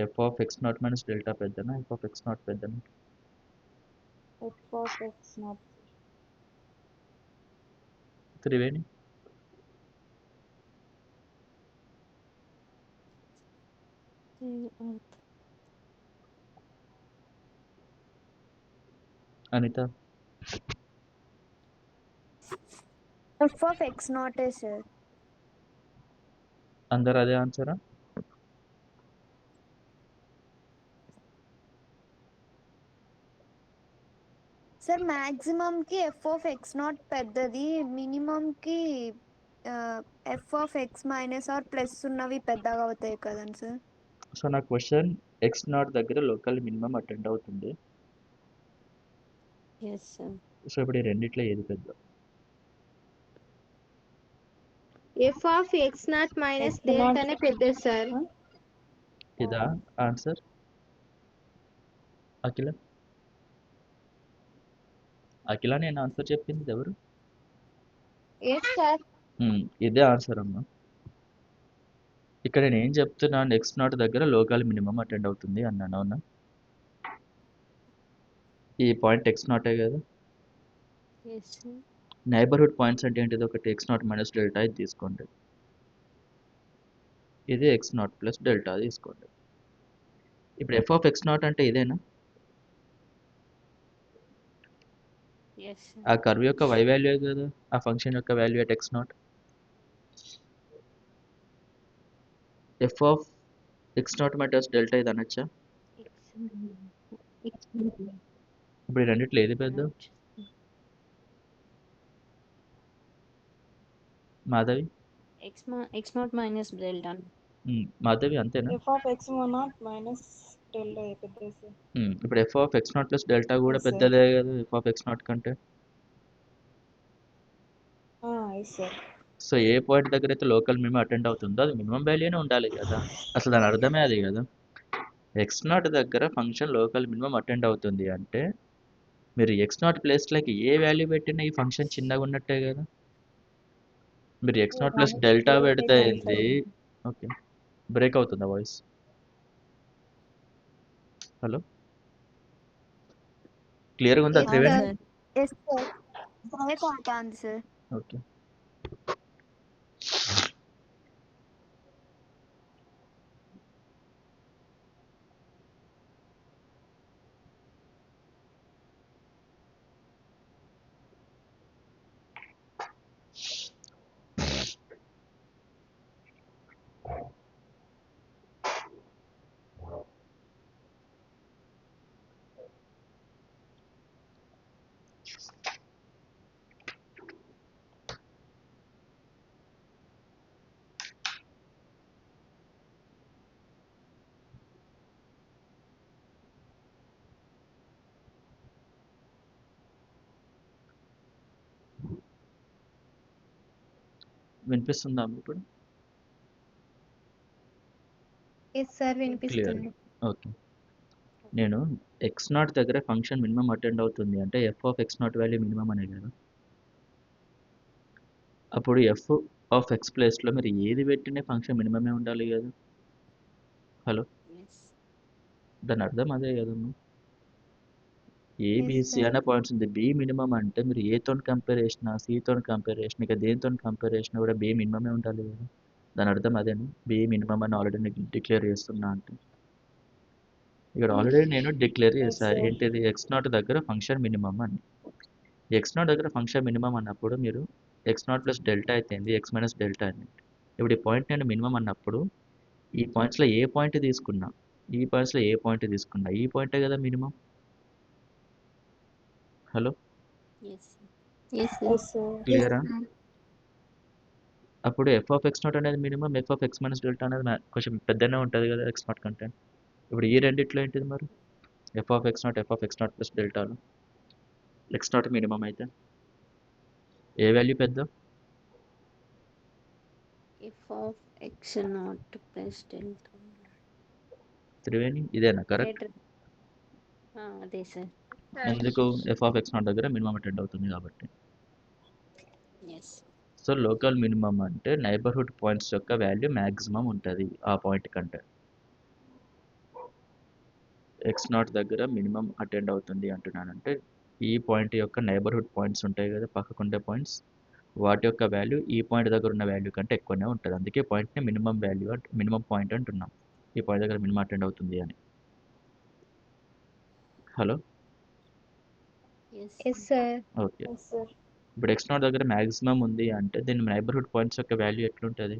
F of X not minus delta పెద్దనా, ఎఫ్ ఆఫ్ ఎక్స్ నాట్ పెద్దనా? F of X naught Triveni. Anita. F of X naught sir. అందరు అదే ఆన్సరా? సార్ మాక్సిమం కి ఎఫ్ ఆఫ్ ఎక్స్ నాట్ పెద్దది, మినిమం కి f of x minus or plus ఉన్నవి పెద్దగా అవుతాయి కదండి సార్. సో నా క్వశ్చన్ ఎక్స్ నాట్ దగ్గర లోకల్ మినిమం అటెండ్ అవుతుంది. Yes sir. సో ఇప్పుడు ఈ రెండిట్లో ఏది పెద్ద? F of X not minus డెల్టానే పెద్దది సార్. ఇదా ఆన్సర్? అఖిల. అఖిల నేను ఆన్సర్ చెప్పింది ఎవరు? Yes sir. ఇదే ఆన్సర్ అమ్మా. ఇక్కడ నేను ఏం చెప్తున్నాను, ఎక్స్ నాట్ దగ్గర లోకల్ మినిమం అటెండ్ అవుతుంది అన్నాను, అవునా? ఈ పాయింట్ ఎక్స్ నాటే కదా. Yes sir. నైబర్హుడ్ పాయింట్స్ అంటే ఏంటిది? ఒకటి ఎక్స్ నాట్ మైనస్ డెల్టా ఇది తీసుకోండి, ఇది ఎక్స్ నాట్ ప్లస్ డెల్టా తీసుకోండి. ఇప్పుడు ఎఫ్ ఆఫ్ ఎక్స్ నాట్ అంటే ఇదేనా? Yes sir. ఆ కర్వ్ యొక్క y వాల్యూ కదా, ఆ ఫంక్షన్ యొక్క value at X nought. F of X not minus delta ఇది అనొచ్చా? ఇప్పుడు ఈ రెండిట్లో ఏది పెద్ద? Madhavi. X not minus delta. Madhavi అంతేనా? F of X not minus delta పెద్దది సార్. ఇప్పుడు F of X not plus delta కూడా Yes, sir. పెద్దదే కదా ఎఫ్ ఆఫ్ ఎక్స్ నాట్ కంటే. Yes sir. సో ఏ పాయింట్ దగ్గర అయితే లోకల్ మినిమం అటెండ్ అవుతుందో అది మినిమం వాల్యూనే ఉండాలి కదా. అసలు దాని అర్థమే అది కదా. ఎక్స్ నాట్ దగ్గర ఫంక్షన్ లోకల్ మినిమం అటెండ్ అవుతుంది అంటే మీరు ఎక్స్ నాట్ ప్లేస్లోకి ఏ వాల్యూ పెట్టినా ఈ ఫంక్షన్ చిన్నగా ఉన్నట్టే కదా. మీరు ఎక్స్ నాట్ ప్లస్ డెల్టా పెడితే అయింది. ఓకే, బ్రేక్ అవుతుందా వాయిస్? హలో, క్లియర్గా ఉందా Yes, Triveni? sir. Yes sir. Break అవుతుంది సార్. ఓకే. వినిపిస్తుందా ఇప్పుడు? Yes sir clear. వినిపిస్తుంది. ఓకే. నేను ఎక్స్ నాట్ దగ్గర ఫంక్షన్ మినిమం అటెండ్ అవుతుంది అంటే F of X naught value minimum అనే కదా. అప్పుడు ఎఫ్ ఆఫ్ ఎక్స్ ప్లేస్లో మీరు ఏది పెట్టినా ఫంక్షన్ మినిమమే ఉండాలి కదా. Hello, yes. దాని అర్థం అదే కదమ్మా. ABC sir. అనే పాయింట్స్ ఉంది. బి మినిమం అంటే మీరు ఏతో కంపేర్ చేసినా సితో కంపేర్ చేసినా ఇక దేనితో కంపేర్ చేసినా కూడా బి మినిమమే ఉండాలి కదా. దాని అర్థం అదేను, బి మినిమం అని ఆల్రెడీ నేను డిక్లేర్ చేస్తున్నా అంటే. ఇక్కడ ఆల్రెడీ నేను డిక్లేర్ Yes, చేశా sir. ఏంటిది x0 దగ్గర ఫంక్షన్ మినిమం అని. x0 దగ్గర ఫంక్షన్ మినిమం అన్నప్పుడు మీరు x0 ప్లస్ డెల్టా అయితే ఏంది, x మైనస్ డెల్టా అని. ఇప్పుడు ఈ పాయింట్ నేను మినిమం అన్నప్పుడు ఈ పాయింట్స్లో ఏ పాయింట్ తీసుకున్నా, ఈ పాయింట్స్లో ఏ పాయింట్ తీసుకున్నా ఈ పాయింటే కదా minimum. Hello, yes yes Yes, sir. క్లియరా? అప్పుడు ఎఫ్ ఆఫ్ ఎక్స్ నాట్ అనేది minimum, f of x minus delta అనేది కొంచెం పెద్దనే ఉంటుంది కదా ఎక్స్ నాట్ కంటే. ఇప్పుడు ఈ రెండిట్లో ఏంటిది మరి, F of X not plus డెల్టాలో ఎక్స్ నాట్ మినిమం అయితే ఏ వాల్యూ పెద్ద? F of X not plus delta Triveni ఇదేనా కరెక్ట్? గ్రేటర్. అదే సార్. ఎందుకు? ఎఫ్ ఆఫ్ ఎక్స్ నాట్ దగ్గర మినిమం అటెండ్ అవుతుంది కాబట్టి. ఎస్. సో లోకల్ మినిమం అంటే నైబర్హుడ్ పాయింట్స్ యొక్క వాల్యూ మ్యాక్సిమం ఉంటుంది ఆ పాయింట్ కంటే. ఎక్స్ నాట్ దగ్గర మినిమం అటెండ్ అవుతుంది అంటున్నానంటే ఈ పాయింట్ యొక్క నైబర్హుడ్ పాయింట్స్ ఉంటాయి కదా, పక్కకుండే పాయింట్స్, వాటి యొక్క వాల్యూ ఈ పాయింట్ దగ్గర ఉన్న వాల్యూ కంటే ఎక్కువనే ఉంటుంది. అందుకే పాయింట్ని మినిమం వాల్యూ మినిమం పాయింట్ అంటున్నాం, ఈ పాయింట్ దగ్గర మినిమం అటెండ్ అవుతుంది అని. Hello, yes yes sir. Okay. Yes, sir. ఇప్పుడు ఎక్స్ నాట్ దగ్గర మ్యాక్సిమం ఉంది అంటే దీని నైబర్హుడ్ పాయింట్స్ యొక్క వాల్యూ ఎట్లుంటుంది,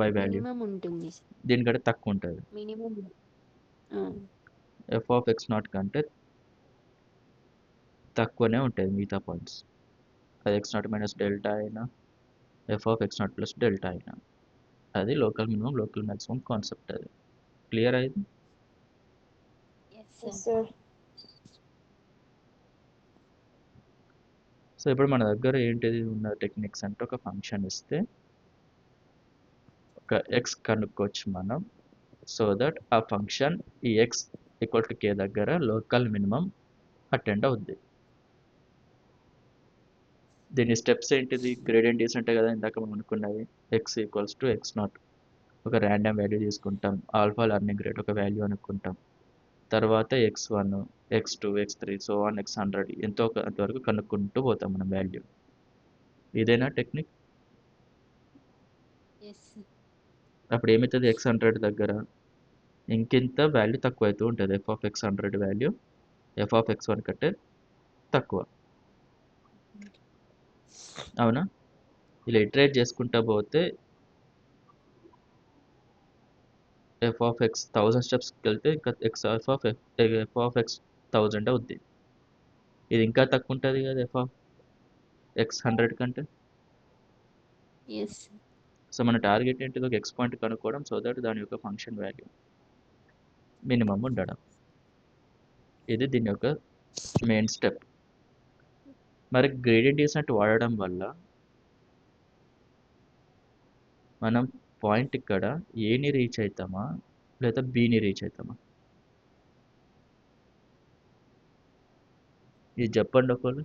వై వాల్యూ మినిమం ఉంటుంది సార్. దీనికంటే తక్కువ ఉంటుంది. Minimum. F of X not కంటే తక్కువనే ఉంటుంది మిగతా పాయింట్స్. అది ఎక్స్ నాట్ మైనస్ డెల్టా అయినా f of X not plus delta అయినా. అది local minimum local maximum concept. అది క్లియర్ అయింది. Yes Yes, sir. sir. So ఇప్పుడు మన దగ్గర ఏంటిది ఉన్న టెక్నిక్స్ అంటే ఒక ఫంక్షన్ ఇస్తే ఒక ఎక్స్ కనుక్కోవచ్చు మనం, సో దట్ ఆ ఫంక్షన్ ఈ ఎక్స్ ఈక్వల్ టు కే దగ్గర లోకల్ మినిమం అటెండ్ అవుద్ది. దీని స్టెప్స్ ఏంటిది, గ్రేడియంట్ డీసెంట్ కదా ఇందాక మనం అనుకున్నది. X equals to X not, ఒక ర్యాండమ్ వాల్యూ తీసుకుంటాం, ఆల్ఫా లర్నింగ్ రేట్ ఒక వాల్యూ అనుకుంటాం, తర్వాత x1 x2 x3 so on x100 ఎంతో అంతవరకు కనుక్కుంటూ పోతాం మనం వాల్యూ. ఇదేనా టెక్నిక్? ఎస్. అప్పుడు ఏమవుతుంది, x100 దగ్గర ఇంకింత వాల్యూ తక్కువ అవుతూ ఉంటుంది. F of x100 value F of x1 కంటే తక్కువ, అవునా? ఇలా ఇటరేట్ చేసుకుంటా పోతే ఎఫ్ ఆఫ్ ఎక్స్ 1000 స్టెప్స్కి వెళ్తే ఇంకా ఎఫ్ ఆఫ్ ఎక్స్ 1000 అవుద్ది. ఇది ఇంకా తక్కువ ఉంటుంది కదా ఎఫ్ ఆఫ్ x100 కంటే. ఎస్. సో మన టార్గెట్ ఏంటిది, ఒక ఎక్స్ పాయింట్ కనుక్కోవడం, సో దట్ దాని యొక్క ఫంక్షన్ వాల్యూ మినిమం ఉండడం. ఇది దీని యొక్క మెయిన్ స్టెప్. మరి గ్రేడియంట్ డీసెంట్ వాడడం వల్ల మనం పాయింట్ ఇక్కడ ఏని రీచ్ అవుతామా లేదా బిని రీచ్ అవుతామా, ఇది చెప్పండి ఒకళ్ళు.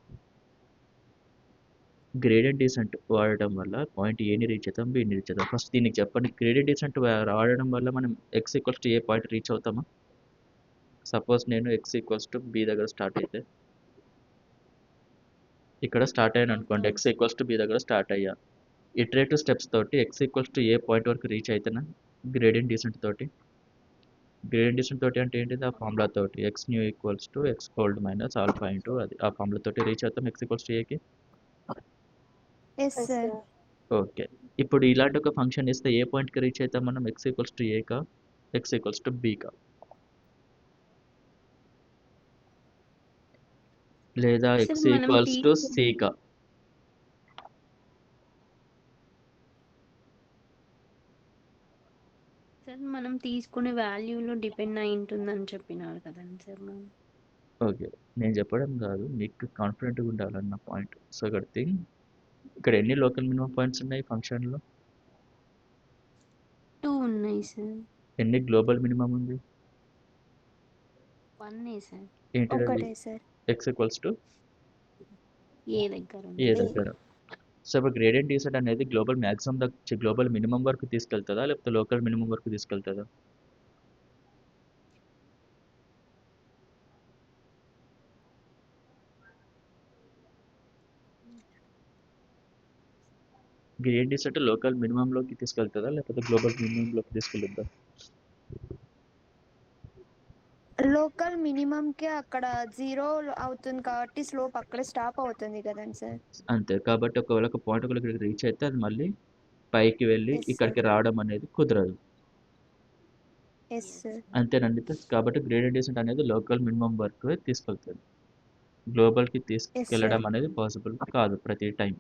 గ్రేడియంట్ డీసెంట్ వాడడం వల్ల పాయింట్ ఏని రీచ్ అవుతాం, బిని రీచ్ అవుతాం. ఫస్ట్ దీనికి చెప్పండి, గ్రేడియంట్ డీసెంట్ వాడడం వల్ల మనం x equals to A point reach అవుతామా? సపోజ్ నేను ఎక్స్ ఈక్వల్స్ టు బి దగ్గర స్టార్ట్ అయితే, ఇక్కడ స్టార్ట్ అయ్యాను అనుకోండి, ఎక్స్ ఈక్వల్స్ టు బి దగ్గర స్టార్ట్ అయ్యా, ఇటరేటివ్ స్టెప్స్ తోటి x equals to A point వరకు రీచ్ అయితేనా గ్రేడియంట్ డీసెంట్ తోటి. గ్రేడియంట్ డీసెంట్ తోటి అంటే ఏంటిది, ఆ ఫార్ములా తోటి x new equals to x old minus alpha into అది, ఆ ఫార్ములా తోటి రీచ్ అవుతాం ఎక్స్ ఈక్వల్స్ టు ఏకి. Yes Yes, sir. sir. Okay, ఇప్పుడు ఇలాంటి ఒక ఫంక్షన్ ఇస్తే ఏ పాయింట్కి రీచ్ అవుతాం మనం, ఎక్స్ ఈక్వల్స్ టు ఏకా ఎక్స్ ఈక్వల్స్ టు బీకా, లేదా సార్ ఎక్స్ మనం ఈక్వల్స్ టు సీకా. సార్ మనం తీసుకునే వాల్యూలో డిపెండ్ అయి ఉంటుందని చెప్పినారు కదండి సార్ మనం. ఓకే, నేను చెప్పడం కాదు, మీకు కాన్ఫిడెంట్గా ఉండాలన్న పాయింట్. సో ఇక్కడ థింగ్, ఇక్కడ ఎన్ని లోకల్ మినిమం పాయింట్స్ ఉన్నాయి ఫంక్షన్లో? 2 ఉన్నాయి సార్. ఎన్ని గ్లోబల్ మినిమం ఉంది? 1 సార్. ఏంటిది అది? ఒకటే సార్. ఎక్స్ ఈక్వల్స్ టు ఏ దగ్గర ఏ ఉంది. దగ్గర. సో ఇప్పుడు గ్రేడియంట్ డీసెంట్ అనేది గ్లోబల్ మ్యాక్సిమం గ్లోబల్ మినిమం వరకు తీసుకెళ్తుందా లేకపోతే లోకల్ మినిమం వరకు తీసుకెళ్తుందా? గ్రేడ్ డిసెంట్ లోకల్ మినిమంలోకి తీసుకెళ్తుందా లేకపోతే గ్లోబల్ మినిమంలోకి తీసుకెళ్తుందా? లోకల్ మినిమంకి అక్కడ 0 అవుతుంది కాబట్టి స్లోప్ అక్కడే స్టాప్ అవుతుంది కదండి సార్. అంతే. కాబట్టి ఒకవేళ ఒక పాయింట్ ఒకవేళ ఇక్కడికి రీచ్ అయితే అది మళ్ళీ పైకి వెళ్ళి ఎస్ సార్. ఇక్కడికి రావడం అనేది కుదరదు. Yes sir. అంతేనండి. కాబట్టి గ్రేడెడ్ డిసెంట్ అనేది లోకల్ మినిమం వరకు తీసుకెళ్తుంది. గ్లోబల్కి ఎస్ తీసుకెళ్ళడం సార్. అనేది పాసిబుల్ కాదు ప్రతి టైం.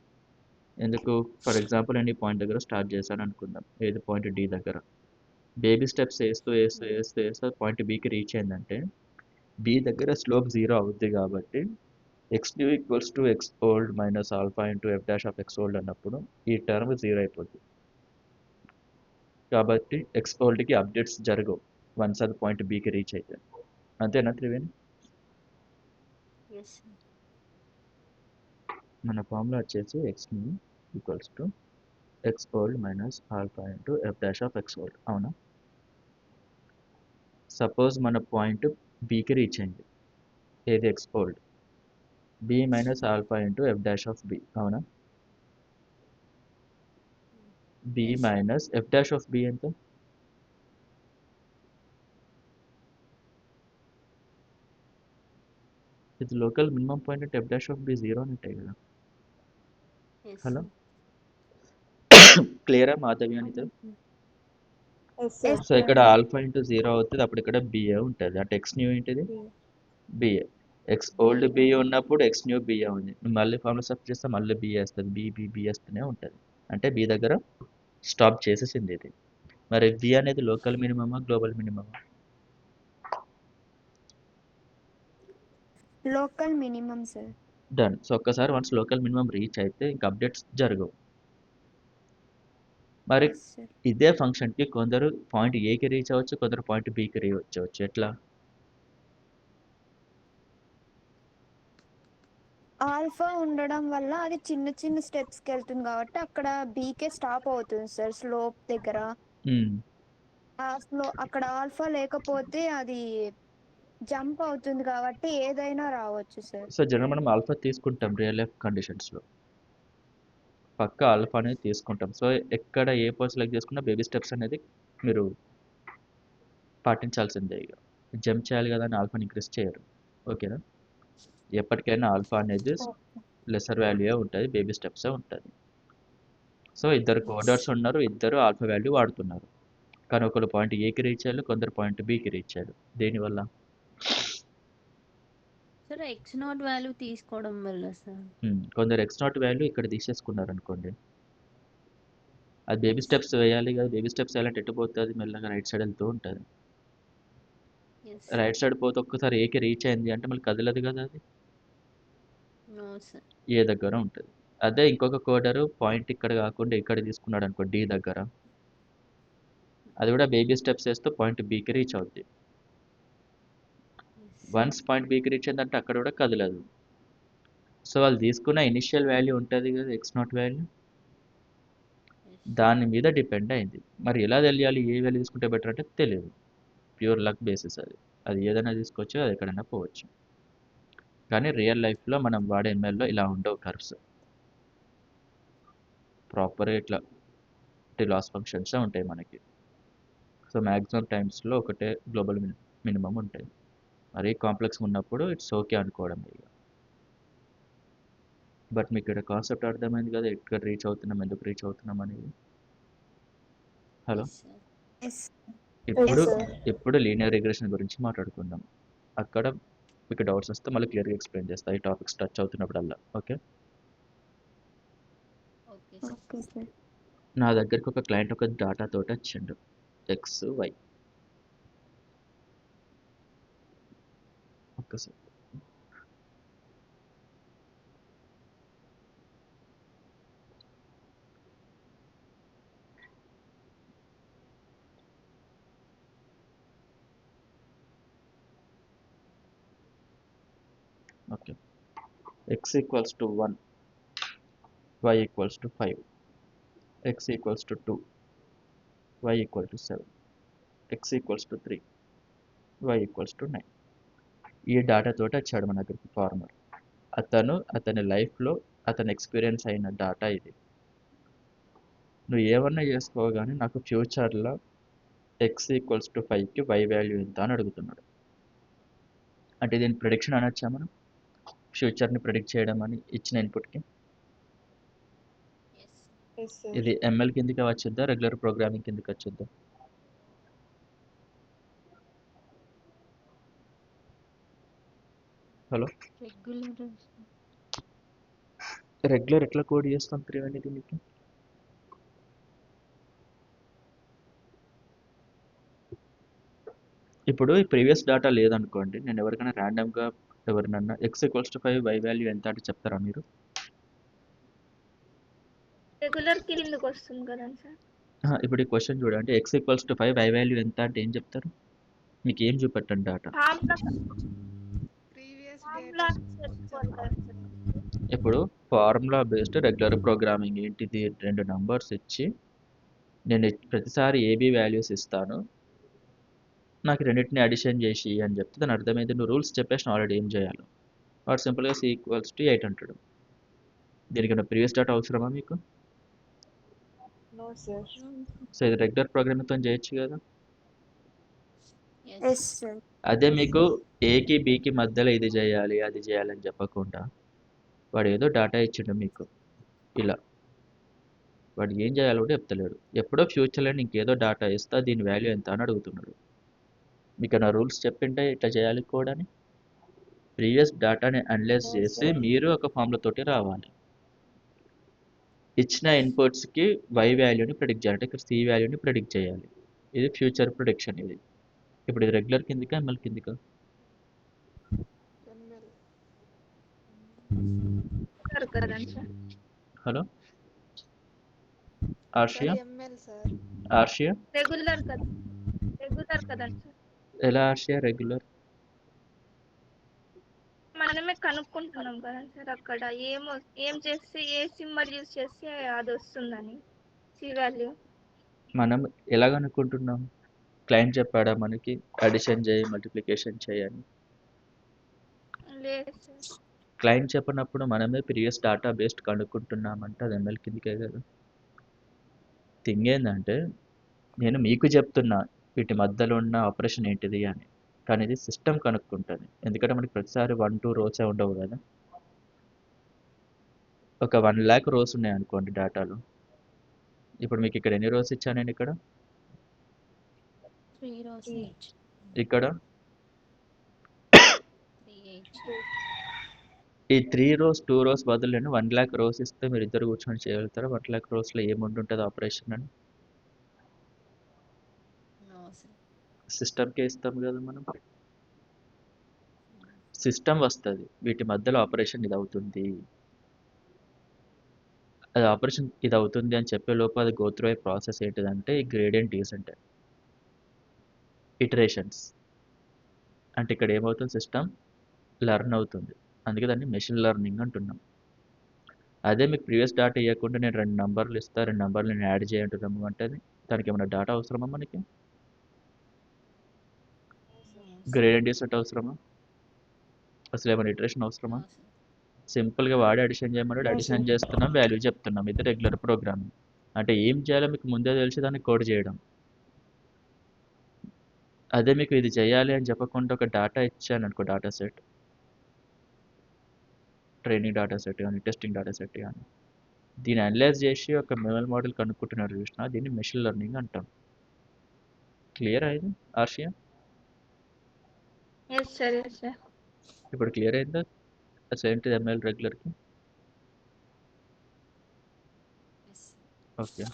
ఎందుకు? ఫర్ ఎగ్జాంపుల్ నేను ఈ పాయింట్ దగ్గర స్టార్ట్ చేశాను అనుకుందాం. ఏది? పాయింట్ డి దగ్గర. బేబీ స్టెప్స్ వేస్తూ పాయింట్ బికి రీచ్ అయిందంటే బి దగ్గర స్లోప్ 0 అవుద్ది కాబట్టి x new equals to x old minus alpha into F dash of x old అన్నప్పుడు ఈ టర్మ్ 0 అయిపోద్ది. కాబట్టి ఎక్స్ ఓల్డ్కి అప్డేట్స్ జరగవు వన్స్ అది పాయింట్ బికి రీచ్ అయితే. అంతేనా త్రివేణి? Yes sir. మన ఫార్ములా వచ్చేసి x new equals to x old minus alpha into F dash of x old. అవునా? సపోజ్ మన పాయింట్ బికి రీచ్ అయింది. ఏది? X old. B minus alpha into F dash of B. అవునా? B yes sir. Minus f dash of B ఎంత? ఇది local minimum point అంటే f dash of B 0 అంటే కదా. Yes hello, sir. క్లియరా మాధవి అనేది? Yes yes sir. సో ఇక్కడ alpha into 0 అవుతుంది, అప్పుడు ఇక్కడ బిఏ ఉంటుంది. అంటే ఎక్స్ న్యూ ఏంటిది? బిఏ. ఎక్స్ ఓల్డ్ బిఏ. బిఏ ఉన్నప్పుడు ఎక్స్ న్యూ బిఏ ఉంది. మళ్ళీ ఫార్ములా సబ్స్టిట్యూట్ చేస్తే మళ్ళీ బిఏ వస్తుంది. బి వస్తూనే ఉంటుంది. అంటే బి దగ్గర స్టాప్ చేసేసింది ఇది. మరి బి అనేది లోకల్ మినిమమా గ్లోబల్ మినిమమా? Local minimum sir. Done. So ఒక్కసారి వన్స్ లోకల్ మినిమం రీచ్ అయితే ఇంకా అప్డేట్స్ జరగవు. మరి ఎస్ సార్. ఇదే ఫంక్షన్కి కొందరు పాయింట్ ఏకి రీచ్ అవ్వచ్చు, కొందరు పాయింట్ బికి రీచ్ అవ్వచ్చు. ఎట్లా? ఆల్ఫా ఉండడం వల్ల అది చిన్న చిన్న స్టెప్స్కి వెళ్తుంది కాబట్టి అక్కడ బీకే స్టాప్ అవుతుంది సార్ స్లోప్ దగ్గర. అక్కడ ఆల్ఫా లేకపోతే అది జంప్ అవుతుంది కాబట్టి ఏదైనా రావచ్చు సార్. సో జనరల్ మనం ఆల్ఫా తీసుకుంటాం రియల్ లైఫ్ కండిషన్స్లో. పక్క ఆల్ఫా అనేది తీసుకుంటాం. సో ఎక్కడ ఏ పోస్ట్ సెలెక్ట్ చేసుకున్నా బేబీ స్టెప్స్ అనేది మీరు పాటించాల్సిందే. ఇక జంప్ చేయాలి కదా అని ఆల్ఫాని ఇంక్రీజ్ చేయరు. ఓకేనా? ఎప్పటికైనా ఆల్ఫా అనేది లెసర్ వాల్యూ ఉంటుంది, బేబీ స్టెప్సే ఉంటుంది. సో ఇద్దరు కోడర్స్ ఉన్నారు, ఇద్దరు ఆల్ఫా వాల్యూ వాడుతున్నారు. కానీ ఒకరు పాయింట్ ఏకి రీచ్ అయ్యారు, కొందరు పాయింట్ బికి రీచ్ అయ్యారు. దేనివల్ల? సార్ ఎక్స్ నాట్ వాల్యూ తీసుకోవడం వల్ల సార్. కొందరు ఎక్స్ నాట్ వాల్యూ ఇక్కడ తీసేసుకున్నారు అనుకోండి, అది బేబీ స్టెప్స్ వేయాలి కదా. బేబీ స్టెప్స్ వేయాలంటే ఎటు పోతుంది? మెల్లగా రైట్ సైడ్ వెళ్తూ ఉంటుంది. ఎస్ రైట్ సైడ్ పోతే ఒక్కసారి ఏకి రీచ్ అయింది అంటే మళ్ళీ కదలదు కదా అది, నో సార్. ఏ దగ్గర ఉంటుంది. అదే ఇంకొక కోడరు పాయింట్ ఇక్కడ కాకుండా ఇక్కడ తీసుకున్నాడు అనుకో, డి దగ్గర, అది కూడా బేబీ స్టెప్స్ వేస్తూ పాయింట్ బికి రీచ్ అవుద్ది. వన్స్ పాయింట్ బికి రీచ్ అయిందంటే అక్కడ కూడా కదలదు. సో వాళ్ళు తీసుకున్న ఇనిషియల్ వాల్యూ ఉంటుంది కదా, ఎక్స్ నాట్ వాల్యూ, దాని మీద డిపెండ్ అయింది. మరి ఎలా తెలియాలి ఏ వాల్యూ తీసుకుంటే బెటర్ అంటే తెలియదు. ప్యూర్ లక్ బేసిస్ అది. అది ఏదైనా తీసుకోవచ్చు, అది ఎక్కడైనా పోవచ్చు. కానీ రియల్ లైఫ్లో మనం వాడే ఎంఎల్లో ఇలా ఉండవు కర్వ్స్. ప్రాపర్గా ఇట్లా లాస్ ఫంక్షన్సే ఉంటాయి మనకి. సో మ్యాక్సిమం టైమ్స్లో ఒకటే గ్లోబల్ మినిమం ఉంటాయి. మరీ కాంప్లెక్స్ ఉన్నప్పుడు ఇట్స్ ఓకే అనుకోవడం ఇక. బట్ మీకు ఇక్కడ కాన్సెప్ట్ అర్థమైంది కదా, ఎక్కడ రీచ్ అవుతున్నాం, ఎందుకు రీచ్ అవుతున్నాం అనేది. Hello, yes sir. ఎస్. ఇప్పుడు Yes, sir. ఇప్పుడు లీనియర్ రిగ్రెషన్ గురించి మాట్లాడుకుందాం. అక్కడ మీకు డౌట్స్ వస్తే మళ్ళీ క్లియర్గా ఎక్స్ప్లెయిన్ చేస్తా ఈ టాపిక్స్ టచ్ అవుతున్నప్పుడల్లా. Okay? Okay sir. Okay sir. నా దగ్గరికి ఒక క్లయింట్ ఒక డాటా తోటి వచ్చిండు, ఎక్స్ వై. ఒక్కసారి okay. x equals to 1, y equals to 5, x equals to 2, y equal to 7, x equals to 3, y equals to 9. ఈ డాటా తోటి వచ్చాడు మన దగ్గరికి ఫార్మర్. అతని లైఫ్లో అతను ఎక్స్పీరియన్స్ అయిన డాటా ఇది. నువ్వు ఏమన్నా చేసుకో కానీ నాకు ఫ్యూచర్లో ఎక్స్ ఈక్వల్స్ టు 5కి వై వాల్యూ ఎంత అని అడుగుతున్నాడు. అంటే దీని ప్రిడిక్షన్ అనొచ్చా మనం? ఫ్యూచర్ని ప్రిడిక్ట్ చేయడం అని ఇచ్చిన ఇన్పుట్కి. Yes sir. ఇది ఎంఎల్ కిందకి వచ్చిద్దా, రెగ్యులర్ ప్రోగ్రామింగ్ కిందకి వచ్చిద్దా? హలో, రెగ్యులర్ ఎట్లా కోడ్ చేస్తాం త్రివేణి దీనికి? ఇప్పుడు ఈ ప్రీవియస్ డేటా లేదనుకోండి, నేను ఎవరికైనా ర్యాండమ్గా ఎవరినన్నా x equals to 5 y value ఎంత అంటే చెప్తారా మీరు? రెగ్యులర్ కిందకి వస్తుంది కదండి సార్. ఇప్పుడు ఈ క్వశ్చన్ చూడండి, x equals to 5 y value ఎంత అంటే ఏం చెప్తారు? మీకు ఏం చూపెట్టండి డేటా. ఫార్ములా చేసుకోవాలి కదా సార్. ఇప్పుడు ఫార్ములా బేస్డ్ రెగ్యులర్ ప్రోగ్రామింగ్ ఏంటిది? 2 నంబర్స్ ఇచ్చి నేను ప్రతిసారి ఏబీ వాల్యూస్ ఇస్తాను, నాకు రెండింటిని అడిషన్ చేసి అని చెప్తే దాని అర్థమైంది నువ్వు రూల్స్ చెప్పేసిన ఆల్రెడీ ఏం చేయాలి. వాడు సింపుల్గా సి ఈక్వల్స్ టు 8 అంటాడు. దీనికన్నా ప్రీవియస్ డేటా అవసరమా మీకు? No sir. సో ఇది రెగ్యులర్ ప్రోగ్రామింగ్తో చేయొచ్చు కదా. Yes sir. అదే మీకు ఏకి బీకి మధ్యలో ఇది చేయాలి అది చేయాలని చెప్పకుండా వాడు ఏదో డేటా ఇచ్చిండు మీకు ఇలా, వాడు ఏం చేయాలో కూడా చెప్తలేడు. ఎప్పుడో ఫ్యూచర్లో ఇంకేదో డేటా ఇస్తా దీని వాల్యూ ఎంత అని అడుగుతున్నాడు. మీకు నా రూల్స్ చెప్పింటే ఇట్లా చేయాలి కూడా అని. ప్రీవియస్ డేటాని అనలైజ్ చేసి మీరు ఒక ఫార్ములాతోటి రావాలి. ఇచ్చిన ఇన్పుట్స్కి వై వాల్యూని ప్రిడిక్ట్ చేయాలి, అంటే ఇక్కడ సి వాల్యూని ప్రిడిక్ట్ చేయాలి. ఇది ఫ్యూచర్ ప్రిడిక్షన్. ఇది ఇప్పుడు ఇది రెగ్యులర్ కిందికా ఎంఎల్ కిందికా? రెగ్యులర్ కదండి sir. Hello Arshia, Arshia regular కదా, రెగ్యులర్ కదండి సార్. ఎలా ఆర్షియా రెగ్యులర్? మనమే కనుక్కుంటున్నాం కదండి సార్. అక్కడ ఏం చేస్తే ఏ సింబల్ యూజ్ చేస్తే అది వస్తుందని సి వాల్యూ. మనం ఎలా కనుక్కుంటున్నాం? క్లయింట్ చెప్పాడా మనకి అడిషన్ చేయి మల్టిప్లికేషన్ చేయని? లేదు సార్. క్లయింట్ చెప్పినప్పుడు మనమే ప్రీవియస్ డేటా బేస్డ్ కనుక్కుంటున్నామంటే అది ఎంఎల్ కిందికే కదా. థింగ్ ఏంటంటే నేను మీకు చెప్తున్నా వీటి మధ్యలో ఉన్న ఆపరేషన్ ఏంటిది అని, కానీ ఇది సిస్టమ్ కనుక్కుంటుంది. ఎందుకంటే మనకి ప్రతిసారి 1-2 రోసే ఉండవు కదా. ఒక 1 lakh రోస్ ఉన్నాయి అనుకోండి డేటాలో. ఇప్పుడు మీకు ఇక్కడ ఎన్ని రోస్ ఇచ్చాను నేను? ఇక్కడ ఇక్కడ ఈ 3 రోస్ 2 రోస్ బదులు నేను 1 lakh రోస్ ఇస్తే మీరు ఇద్దరు కూర్చొని చేయగలుగుతారా? 1 lakh రోస్లో ఏముండి ఉంటుంది ఆపరేషన్ అని? సిస్టమ్కే ఇస్తాం కదా మనం. సిస్టమ్ వస్తుంది వీటి మధ్యలో ఆపరేషన్ ఇది అవుతుంది, అది ఆపరేషన్ ఇది అవుతుంది అని చెప్పే లోపు అది గో త్రూ అయ్యే ప్రాసెస్ ఏంటిదంటే ఈ గ్రేడియంట్ డీసెంట్ ఇటరేషన్స్. అంటే ఇక్కడ ఏమవుతుంది, సిస్టమ్ లెర్న్ అవుతుంది. అందుకే దాన్ని మెషిన్ లెర్నింగ్ అంటున్నాం. అదే మీకు ప్రీవియస్ డేటా ఇవ్వకుండా నేను 2 నంబర్లు ఇస్తా, 2 నంబర్లు నేను యాడ్ చేయంటున్నాము అంటే దానికి ఏమైనా డేటా అవసరమా మనకి? గ్రేడియంట్ డీసెంట్ అవసరమా? అసలు ఏమైనా ఇటరేషన్ అవసరమా? సింపుల్గా వాడి అడిషన్ చేయమన్నాడు, అడిషన్ చేస్తున్నాం, వాల్యూ చెప్తున్నాం. ఇది రెగ్యులర్ ప్రోగ్రామింగ్. అంటే ఏం చేయాలో మీకు ముందే తెలిసి దాన్ని కోడ్ చేయడం. అదే మీకు ఇది చేయాలి అని చెప్పకుండా ఒక డేటా ఇచ్చాను అనుకో, data set, training data set కానీ టెస్టింగ్ డేటా సెట్ కానీ, దీన్ని అనలైజ్ చేసి ఒక మెమల్ మోడల్ కనుక్కుంటున్నారు చూసినా, దీన్ని మెషిన్ లెర్నింగ్ అంటాం. క్లియర్ అయింది Arshia? Yes sir, yes sir. ఇప్పుడు క్లియర్ అయిందా అసలు ఏంటిది ఎంఎల్ రెగ్యులర్కి? ఓకే.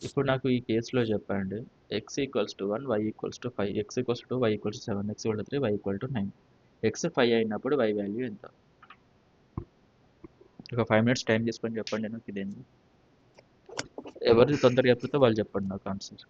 ఇప్పుడు నాకు ఈ కేసులో చెప్పండి, x equals to 1 y equals to 5, x equals to 2 y equals to 7, x equal to 3 y equal to 9. X 5 అయినప్పుడు వై వాల్యూ ఎంత? ఒక 5 minutes టైం తీసుకొని చెప్పండి నాకు ఇదేంది. ఎవరిది తొందరగా చెప్తే వాళ్ళు చెప్పండి నాకు ఆన్సర్.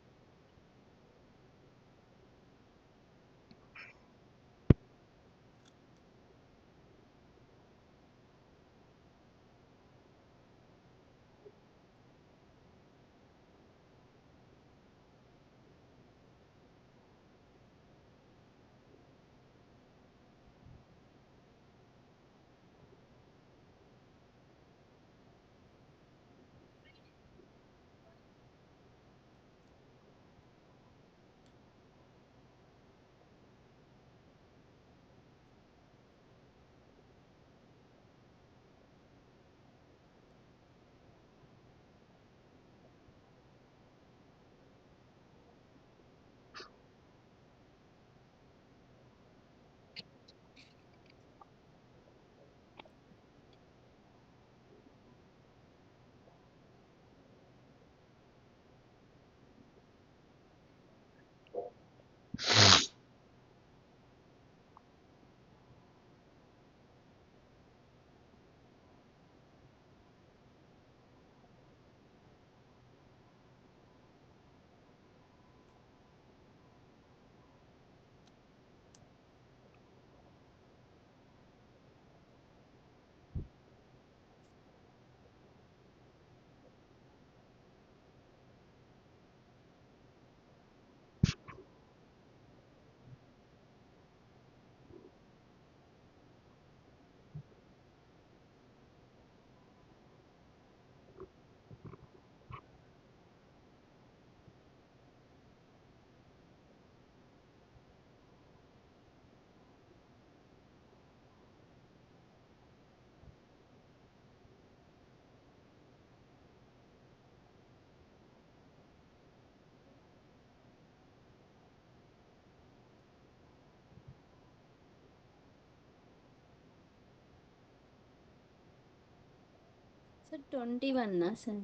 Sir 21 sir?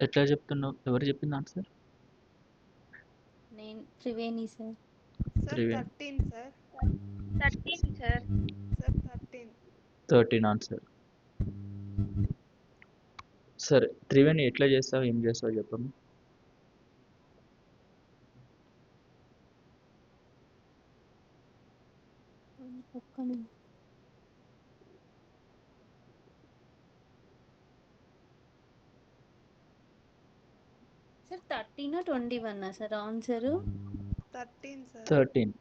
ఎట్లా చెప్తున్నావు? ఎవరు చెప్పింది ఆన్సర్? నేను Triveni sir. Sir Triveni 13 sir. 13 sir. Sir 13. 13 answer. సరే త్రివేణి ఎట్లా చేస్తావు, ఏం చేస్తావు చెప్పమ్మా. ఒక్క నిమిషం. Sir 13 21 sir answer? 13 సార్. 13.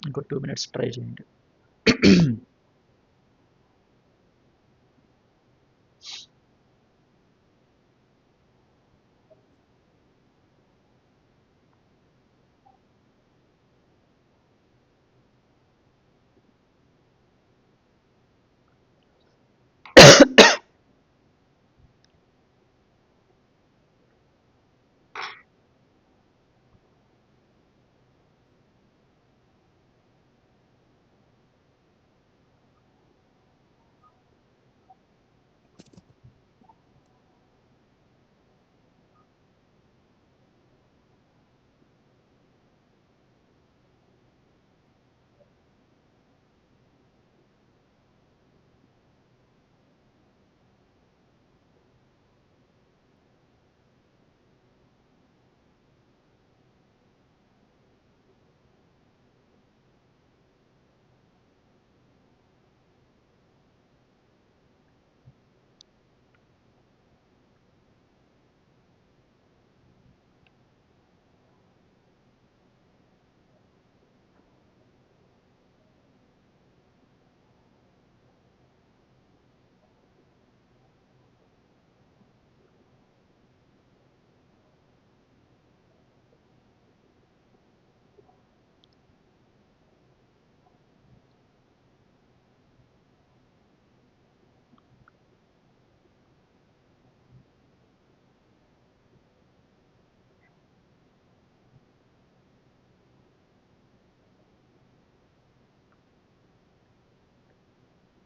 ఇంకో 2 minutes ట్రై చేయండి.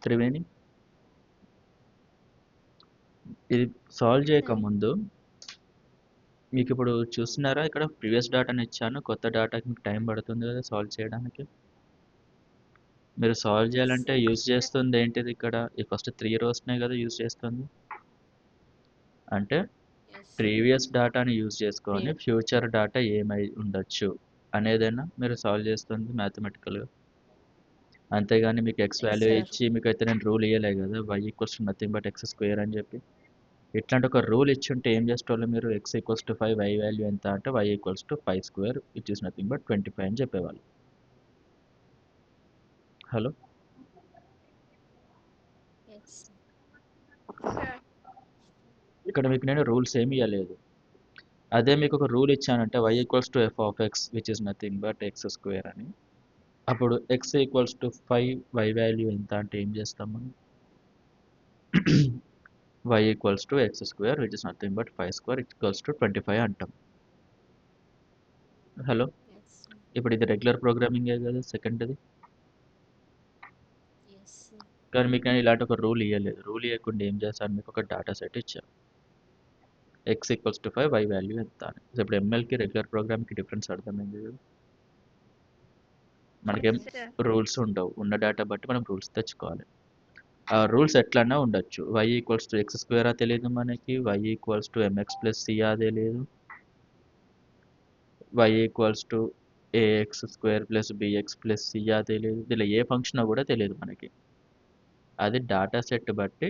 త్రివేణి ఇది సాల్వ్ చేయకముందు మీకు ఇప్పుడు చూస్తున్నారా, ఇక్కడ ప్రీవియస్ డేటాని ఇచ్చాను, కొత్త డేటాకి మీకు టైం పడుతుంది కదా సాల్వ్ చేయడానికి. మీరు సాల్వ్ చేయాలంటే sir. యూజ్ చేస్తుంది ఏంటిది, ఇక్కడ ఈ ఫస్ట్ 3 రోస్నే కదా యూజ్ చేస్తుంది. అంటే Yes, sir. ప్రీవియస్ డేటాని యూజ్ చేసుకొని Previous. ఫ్యూచర్ డేటా ఏమై ఉండొచ్చు అనేదైనా మీరు సాల్వ్ చేస్తుంది మ్యాథమెటికల్గా. అంతేగాని మీకు ఎక్స్ Yes, వాల్యూ sir. ఇచ్చి మీకు అయితే నేను రూల్ ఇవ్వలే కదా y equals to nothing but x square అని చెప్పి. ఇట్లాంటి ఒక రూల్ ఇచ్చి ఉంటే ఏం చేసేవాళ్ళు మీరు, x equals to 5 y value ఎంత అంటే y equals to 5 square which is nothing but 25 అని చెప్పేవాళ్ళు. Hello Yes, sir. సార్. ఇక్కడ మీకు నేను రూల్స్ ఏమి ఇవ్వలేదు. అదే మీకు ఒక రూల్ ఇచ్చానంటే y equals to F of x which is nothing but x square అని, అప్పుడు x equals to 5 y value ఎంత అంటే ఏం చేస్తాం మనం, y equals to X square which is nothing but 5 square equals to 25 అంటాం. Hello Yes, sir. ఇప్పుడు ఇది రెగ్యులర్ ప్రోగ్రామింగే కదా సెకండ్ది. Yes, sir. కానీ మీకు నేను ఇలాంటి ఒక రూల్ ఇవ్వలేదు. రూల్ ఇవ్వకుండా ఏం చేస్తాను, మీకు ఒక డేటా సెట్ ఇచ్చాను, X equals to 5 y value ఎంత అని. ఇప్పుడు ఎంఎల్కి రెగ్యులర్ ప్రోగ్రామ్కి డిఫరెన్స్ అర్థమైంది కదా. మనకేం సార్. రూల్స్ ఉండవు, ఉన్న డేటా బట్టి మనం రూల్స్ తెచ్చుకోవాలి. ఆ రూల్స్ ఎట్లన్నా ఉండొచ్చు. y equals to X square తెలియదు మనకి, y equals to m x plus c తెలియదు, y equals to a x square plus b x plus c తెలియదు. దీనిలో ఏ ఫంక్షన్ కూడా తెలియదు మనకి. అది డేటా సెట్ బట్టి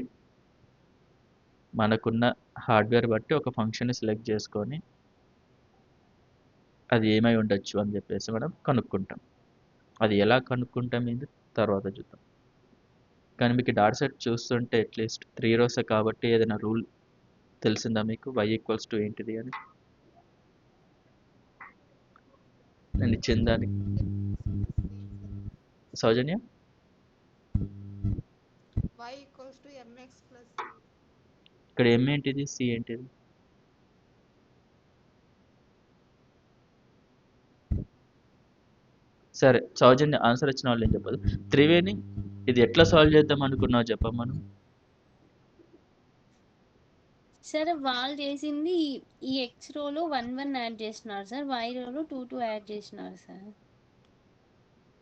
మనకున్న హార్డ్వేర్ బట్టి ఒక ఫంక్షన్ని సెలెక్ట్ చేసుకొని అది ఏమై ఉండొచ్చు అని చెప్పేసి మనం కనుక్కుంటాం. అది ఎలా కనుక్కుంటాం ఇది తర్వాత చూద్దాం. కానీ మీకు డాట్ సెట్ చూస్తుంటే అట్లీస్ట్ 3 రోసే కాబట్టి ఏదైనా రూల్ తెలిసిందా మీకు y ఈక్వల్స్ టు ఏంటిది అని నేను ఇచ్చిన దానికి సౌజన్య y equals to mx plus ఇక్కడ m ఏంటిది c ఏంటిది సరే సౌజన్య ఆన్సర్ వచ్చిన వాళ్ళు ఏం చెప్పదు త్రివేణి ఇది ఎట్లా సాల్వ్ చేద్దాం అనుకున్నావు చెప్పమ్మను సార్ వాళ్ళు చేసింది ఈ ఎక్స్ రోలో 1 యాడ్ చేసినారు సార్, వై రోలో 2 యాడ్ చేసినారు సార్.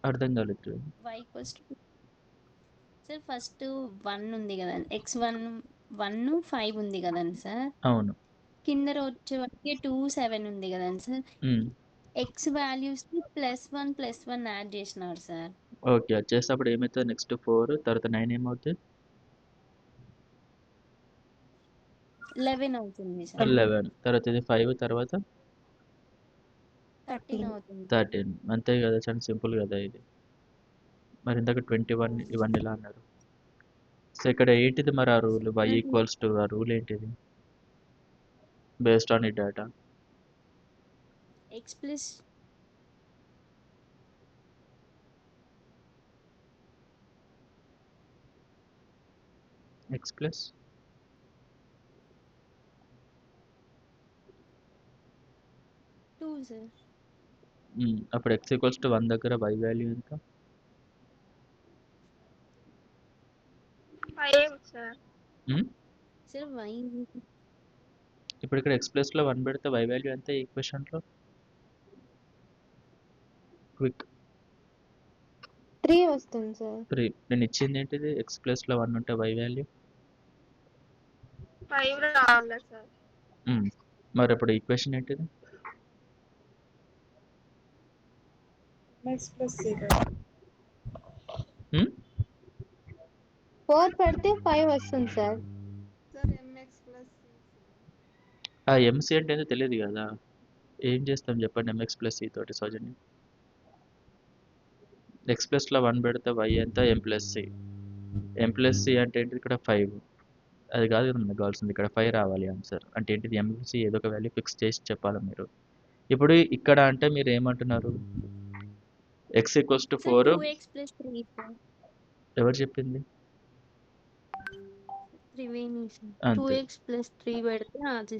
అర్థం కాలేదు Triveni y equals to sir first 1 ఉంది కదండి, x1 5 ఉంది కదండి సార్, అవును కింద రో వచ్చేవరకు 2 7 ఉంది కదండి సార్. ఉమ్, ఎక్స్ వాల్యూస్ కి +1 యాడ్ చేసినారు సార్. ఓకే అది చేసేటప్పుడు ఏమవుతుంది నెక్స్ట్ 4 తర్వాత 9 ఏమవుతుంది 11 అవుతుంది సార్. 11 తర్వాత ఇది 5 తర్వాత 13 అవుతుంది. 13 అంతే కదా చాలా సింపుల్ కదా ఇది మరి ఇందాక 21 ఇవన్నీ ఇలా అన్నారు సో ఇక్కడ ఏంటిది మరి ఆ రూల్ y ఈక్వల్స్ టు ఆ రూల్ ఏంటిది బేస్డ్ ఆన్ ఈ data X plus x plus 2 sir. అప్పుడు x ఈక్వల్స్ టు 1 దగ్గర y వాల్యూ ఎంత 5 సార్. ఉమ్, సార్ వై ఇప్పుడు ఇక్కడ x ప్లస్ లో 1 పెడితే y వాల్యూ ఎంత ఈ ఈక్వేషన్లో క్విక్ 3 వస్తుంది సార్. 3 నేను ఇచ్చింది ఏంటిది x ప్లస్ లో 1 ఉంటే y వాల్యూ 5 రావాలా సార్? మరి ఇప్పుడు ఈక్వేషన్ ఏంటిది mx plus c 4 పెడితే 5 వస్తుంది sir. sir mx plus c ఆ ఎంసీ అంటే ఏంటో తెలియదు కదా ఏం చేస్తాం చెప్పండి ఎంఎక్స్ ప్లస్ సి తోటి సౌజన్యం ఎక్స్ ప్లస్లో 1 పెడితే వై ఎంత ఎం ప్లస్ సి అంటే ఏంటి ఇక్కడ 5 అది కాదు కదా మనకు కావాల్సింది ఇక్కడ 5 రావాలి ఆన్సర్ అంటే ఏంటిది ఎంసి ఏదో ఒక వాల్యూ ఫిక్స్ చేసి చెప్పాలి మీరు ఇప్పుడు ఇక్కడ అంటే మీరు ఏమంటున్నారు X equals to 4 2x + 3 sir. ఎవరు చెప్పింది త్రివేణి సార్. అంతే 2x + 3 పెడితే అది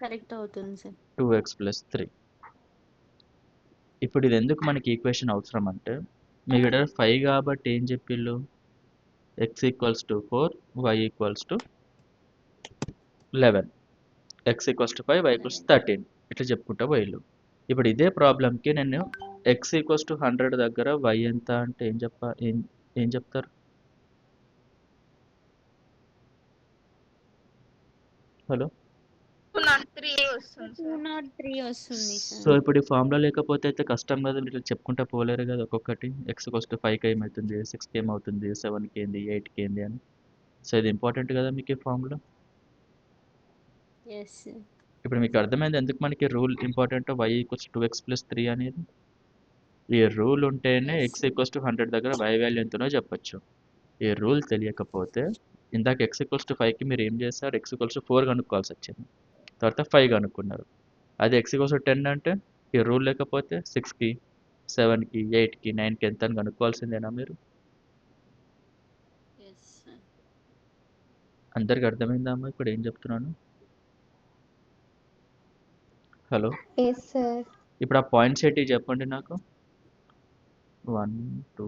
కరెక్ట్ అవుతుంది సార్. 2x + 3 ఇప్పుడు ఇది ఎందుకు మనకి ఈక్వేషన్ అవసరం అంటే మీకు ఇక్కడ 5 కాబట్టి ఏం చెప్పిళ్ళు x equals to 4 y equals to 11 x equals to 5 y equals 13 ఇట్లా చెప్పుకుంటా పోయిళ్ళు ఇప్పుడు ఇదే ప్రాబ్లంకి నేను x ఈక్వల్స్ టు 100 దగ్గర y ఎంత అంటే ఏం చెప్తారు హలో 203 వస్తుంది సార్. 203 వస్తుంది సో సార్. ఇప్పుడు ఈ ఫార్ములా లేకపోతే అయితే కష్టం కదా మీరు ఇట్లా చెప్పుకుంటా పోలేరు కదా ఒక్కొక్కటి x ఈక్వల్స్ టు 5కి ఏమవుతుంది 6కి ఏమవుతుంది 7కి ఏంది 8కి ఏంది అని సో ఇది ఇంపార్టెంట్ కదా మీకు ఈ ఫార్ములా yes sir. ఇప్పుడు మీకు అర్థమైంది ఎందుకు మనకి rule important y equals 2x + 3 అనేది ఈ రూల్ ఉంటేనే Yes, x sir. Equals to 100 దగ్గర y వాల్యూ ఎంతనో చెప్పొచ్చు ఈ రూల్ తెలియకపోతే ఇందాక x ఈక్వల్స్ టు 5కి మీరు ఏం చేస్తారు x ఈక్వల్స్ టు 4 కనుక్కోవాల్సి వచ్చింది తర్వాత 5 కనుక్కున్నారు అది x ఈక్వల్స్ టు 10 అంటే ఈ రూల్ లేకపోతే 6కి 7కి 8కి 9కి ఎంత అని కనుక్కోవాల్సిందేనా మీరు Yes sir. అందరికి అర్థమైందా అమ్మా ఇప్పుడు ఏం చెప్తున్నాను హలో ఎస్ సార్. ఇప్పుడు ఆ పాయింట్స్ ఏంటి చెప్పండి నాకు 1 2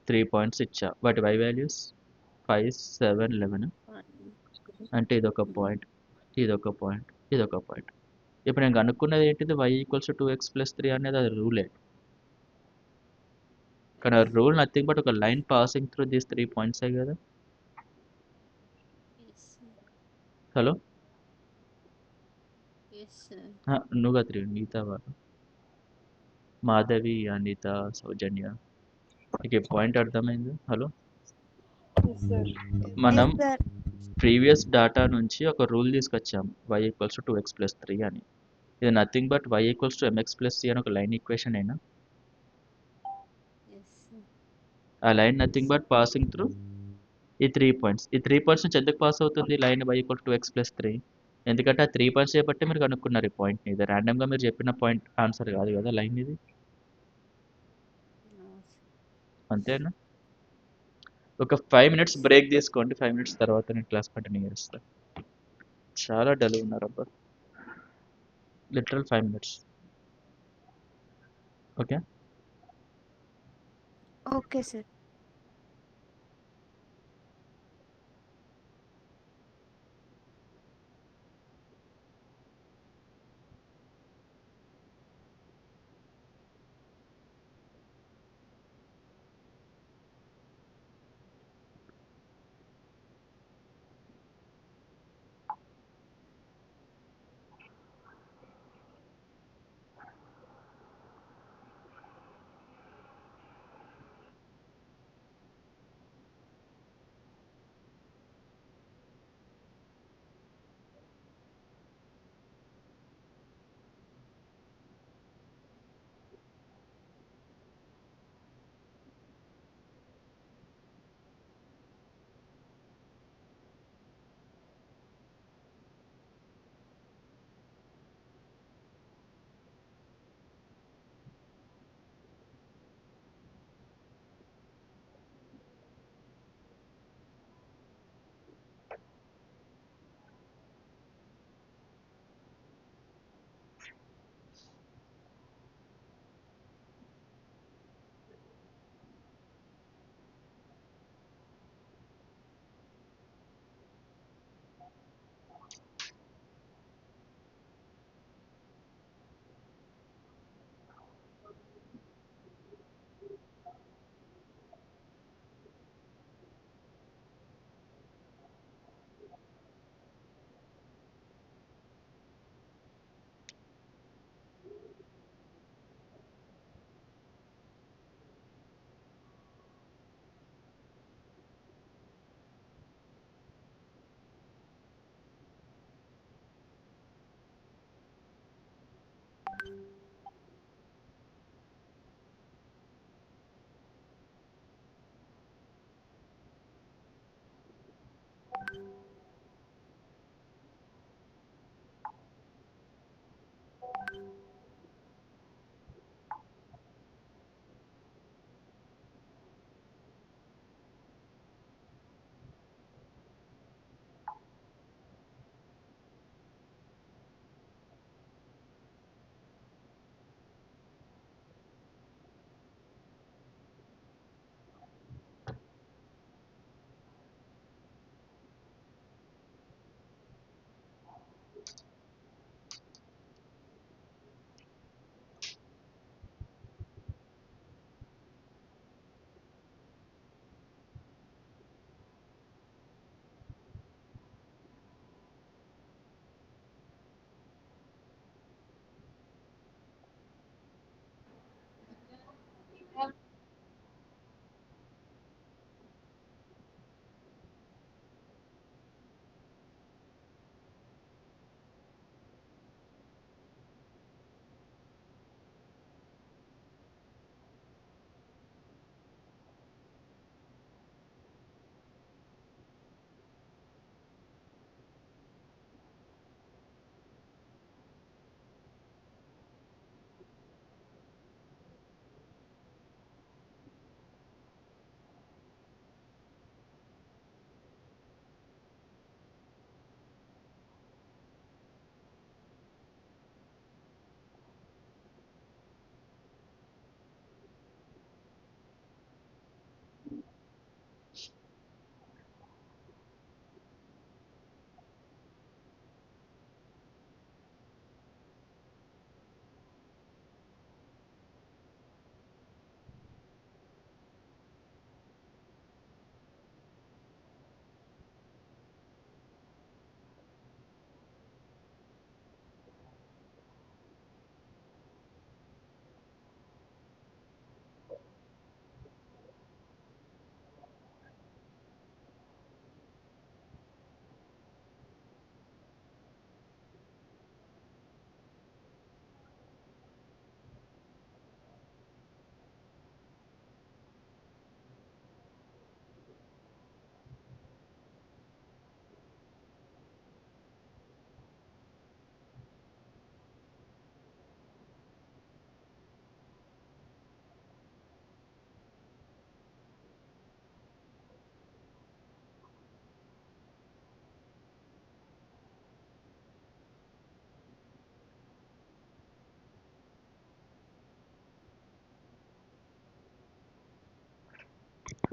3 పాయింట్స్ ఇచ్చా వాటి y వాల్యూస్ 5 7 11 అంటే ఇదొక పాయింట్ ఇదొక పాయింట్ ఇదొక పాయింట్ ఇప్పుడు నేను కనుక్కున్నది ఏంటిది y ఈక్వల్స్ 2x + 3 అనేది అది రూలే కానీ ఆ రూల్ నథింగ్ బట్ ఒక line passing through these 3 points కదా Yes sir. Hello Yes sir. నువ్వు కదా మిగతా వాళ్ళు మాధవి అనిత సౌజన్య మీకు ఈ పాయింట్ అర్థమైంది హలో yes sir మనం ఎస్ సార్. ప్రీవియస్ డేటా నుంచి ఒక రూల్ తీసుకొచ్చాం y ఈక్వల్స్ 2x + 3 అని ఇది nothing but y equals to mx + c అని ఒక లైన్ ఈక్వేషన్ అయినా Yes sir. ఆ line nothing but passing through ఈ 3 పాయింట్స్. ఈ 3 పాయింట్స్ నుంచి ఎందుకు పాస్ అవుతుంది line y equal to X plus 3? ఎందుకంటే ఆ 3 పాయింట్స్ చేయబట్టి మీరు కనుక్కున్నారు ఈ పాయింట్ని. ఇది ర్యాండమ్గా మీరు చెప్పిన పాయింట్ ఆన్సర్ కాదు కదా లైన్ ఇది. అంతేనా? ఒక 5 మినిట్స్ బ్రేక్ తీసుకోండి. 5 మినిట్స్ తర్వాత నేను క్లాస్ కంటిన్యూ చేస్తాను. చాలా డల్ ఉన్నారు అబ్బా. Literal 5 minutes. Okay. Okay sir.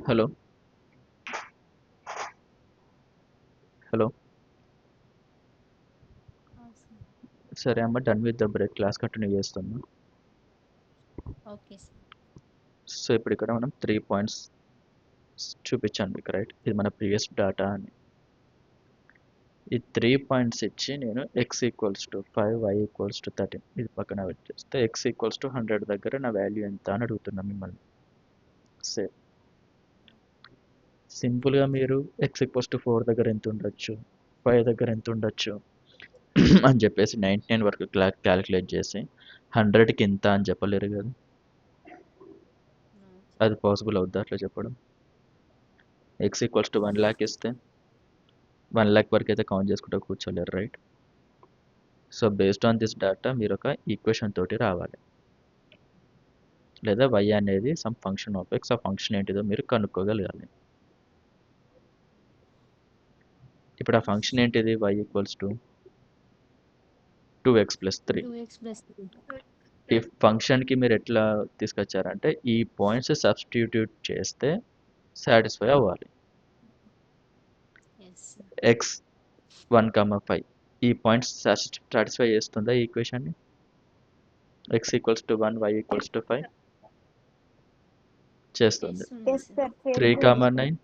Hello hello సరే అమ్మ, done with the break, class continue చేస్తున్నాం. Okay sir. సో ఇప్పుడు ఇక్కడ మనం 3 పాయింట్స్ చూపించాను మీకు, రైట్? ఇది మన ప్రీవియస్ డేటా అని. ఈ 3 పాయింట్స్ ఇచ్చి నేను x equals to 5, y equals to 13 ఇది పక్కన వచ్చేస్తే x ఈక్వల్స్ టు 100 దగ్గర నా వాల్యూ ఎంత అని అడుగుతున్నా మిమ్మల్ని. సేమ్ సింపుల్గా మీరు x ఈక్వల్స్ టు 4 దగ్గర ఎంత ఉండొచ్చు, 5 దగ్గర ఎంత ఉండొచ్చు అని చెప్పేసి 99 వరకు క్యాలిక్యులేట్ చేసి 100కి ఎంత అని చెప్పలేరు కదా. అది పాసిబుల్ అవుద్దా అట్లా చెప్పడం? x ఈక్వల్స్ టు 1 lakh ఇస్తే 1 lakh వరకు అయితే కౌంట్ చేసుకుంటూ కూర్చోలేరు, right? So based on this data మీరు ఒక ఈక్వేషన్ తోటి రావాలి, లేదా y అనేది సమ్ ఫంక్షన్ ఆఫ్ x, ఆ ఫంక్షన్ ఏంటిదో మీరు కనుక్కోగలగాలి. ఇప్పుడు ఆ ఫంక్షన్ ఏంటిది? y equals to 2x plus 3. 2x plus 3. ఈ ఫంక్షన్కి మీరు ఎట్లా తీసుకొచ్చారంటే ఈ పాయింట్స్ సబ్స్టిట్యూట్ చేస్తే సాటిస్ఫై అవ్వాలి. ఎస్ x 1, 5 ఈ పాయింట్స్ సాటిస్ఫై చేస్తుందా ఈ ఈక్వేషన్ని? x equals to 1, y equals to 5 చేస్తుంది. చేస్తుంది ఎస్ సార్. సార్ 3, 9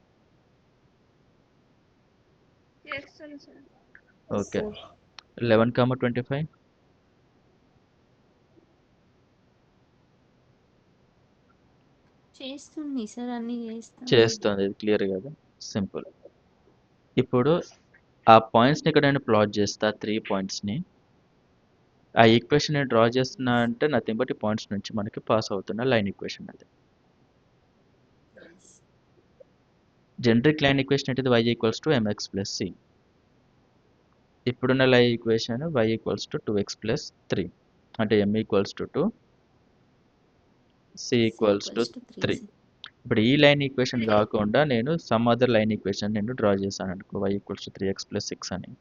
చేస్తుంది సార్. ఓకే. 11, 25 చేస్తుంది సార్, అన్ని చేస్తాను. చేస్తుంది. ఇది క్లియర్ కదా, సింపుల్. ఇప్పుడు ఆ పాయింట్స్ని ఇక్కడ నేను ప్లాట్ చేస్తా, 3 పాయింట్స్ని. ఆ ఈక్వేషన్ నేను డ్రా చేస్తున్నా అంటే నథింగ్ బట్ ఈ పాయింట్స్ నుంచి మనకి పాస్ అవుతున్న లైన్ ఈక్వేషన్ అది. జనరిక్ లైన్ ఈక్వేషన్ ఏంటిది? y equals to mx plus c. ఇప్పుడున్న line equation y equals to 2x plus 3, అంటే m equals to 2, c equals to 3. ఇప్పుడు ఈ లైన్ ఈక్వేషన్ కాకుండా నేను సమ్ అదర్ లైన్ ఈక్వేషన్ నేను డ్రా చేశాను అనుకో, y equals to 3x plus 6 అని.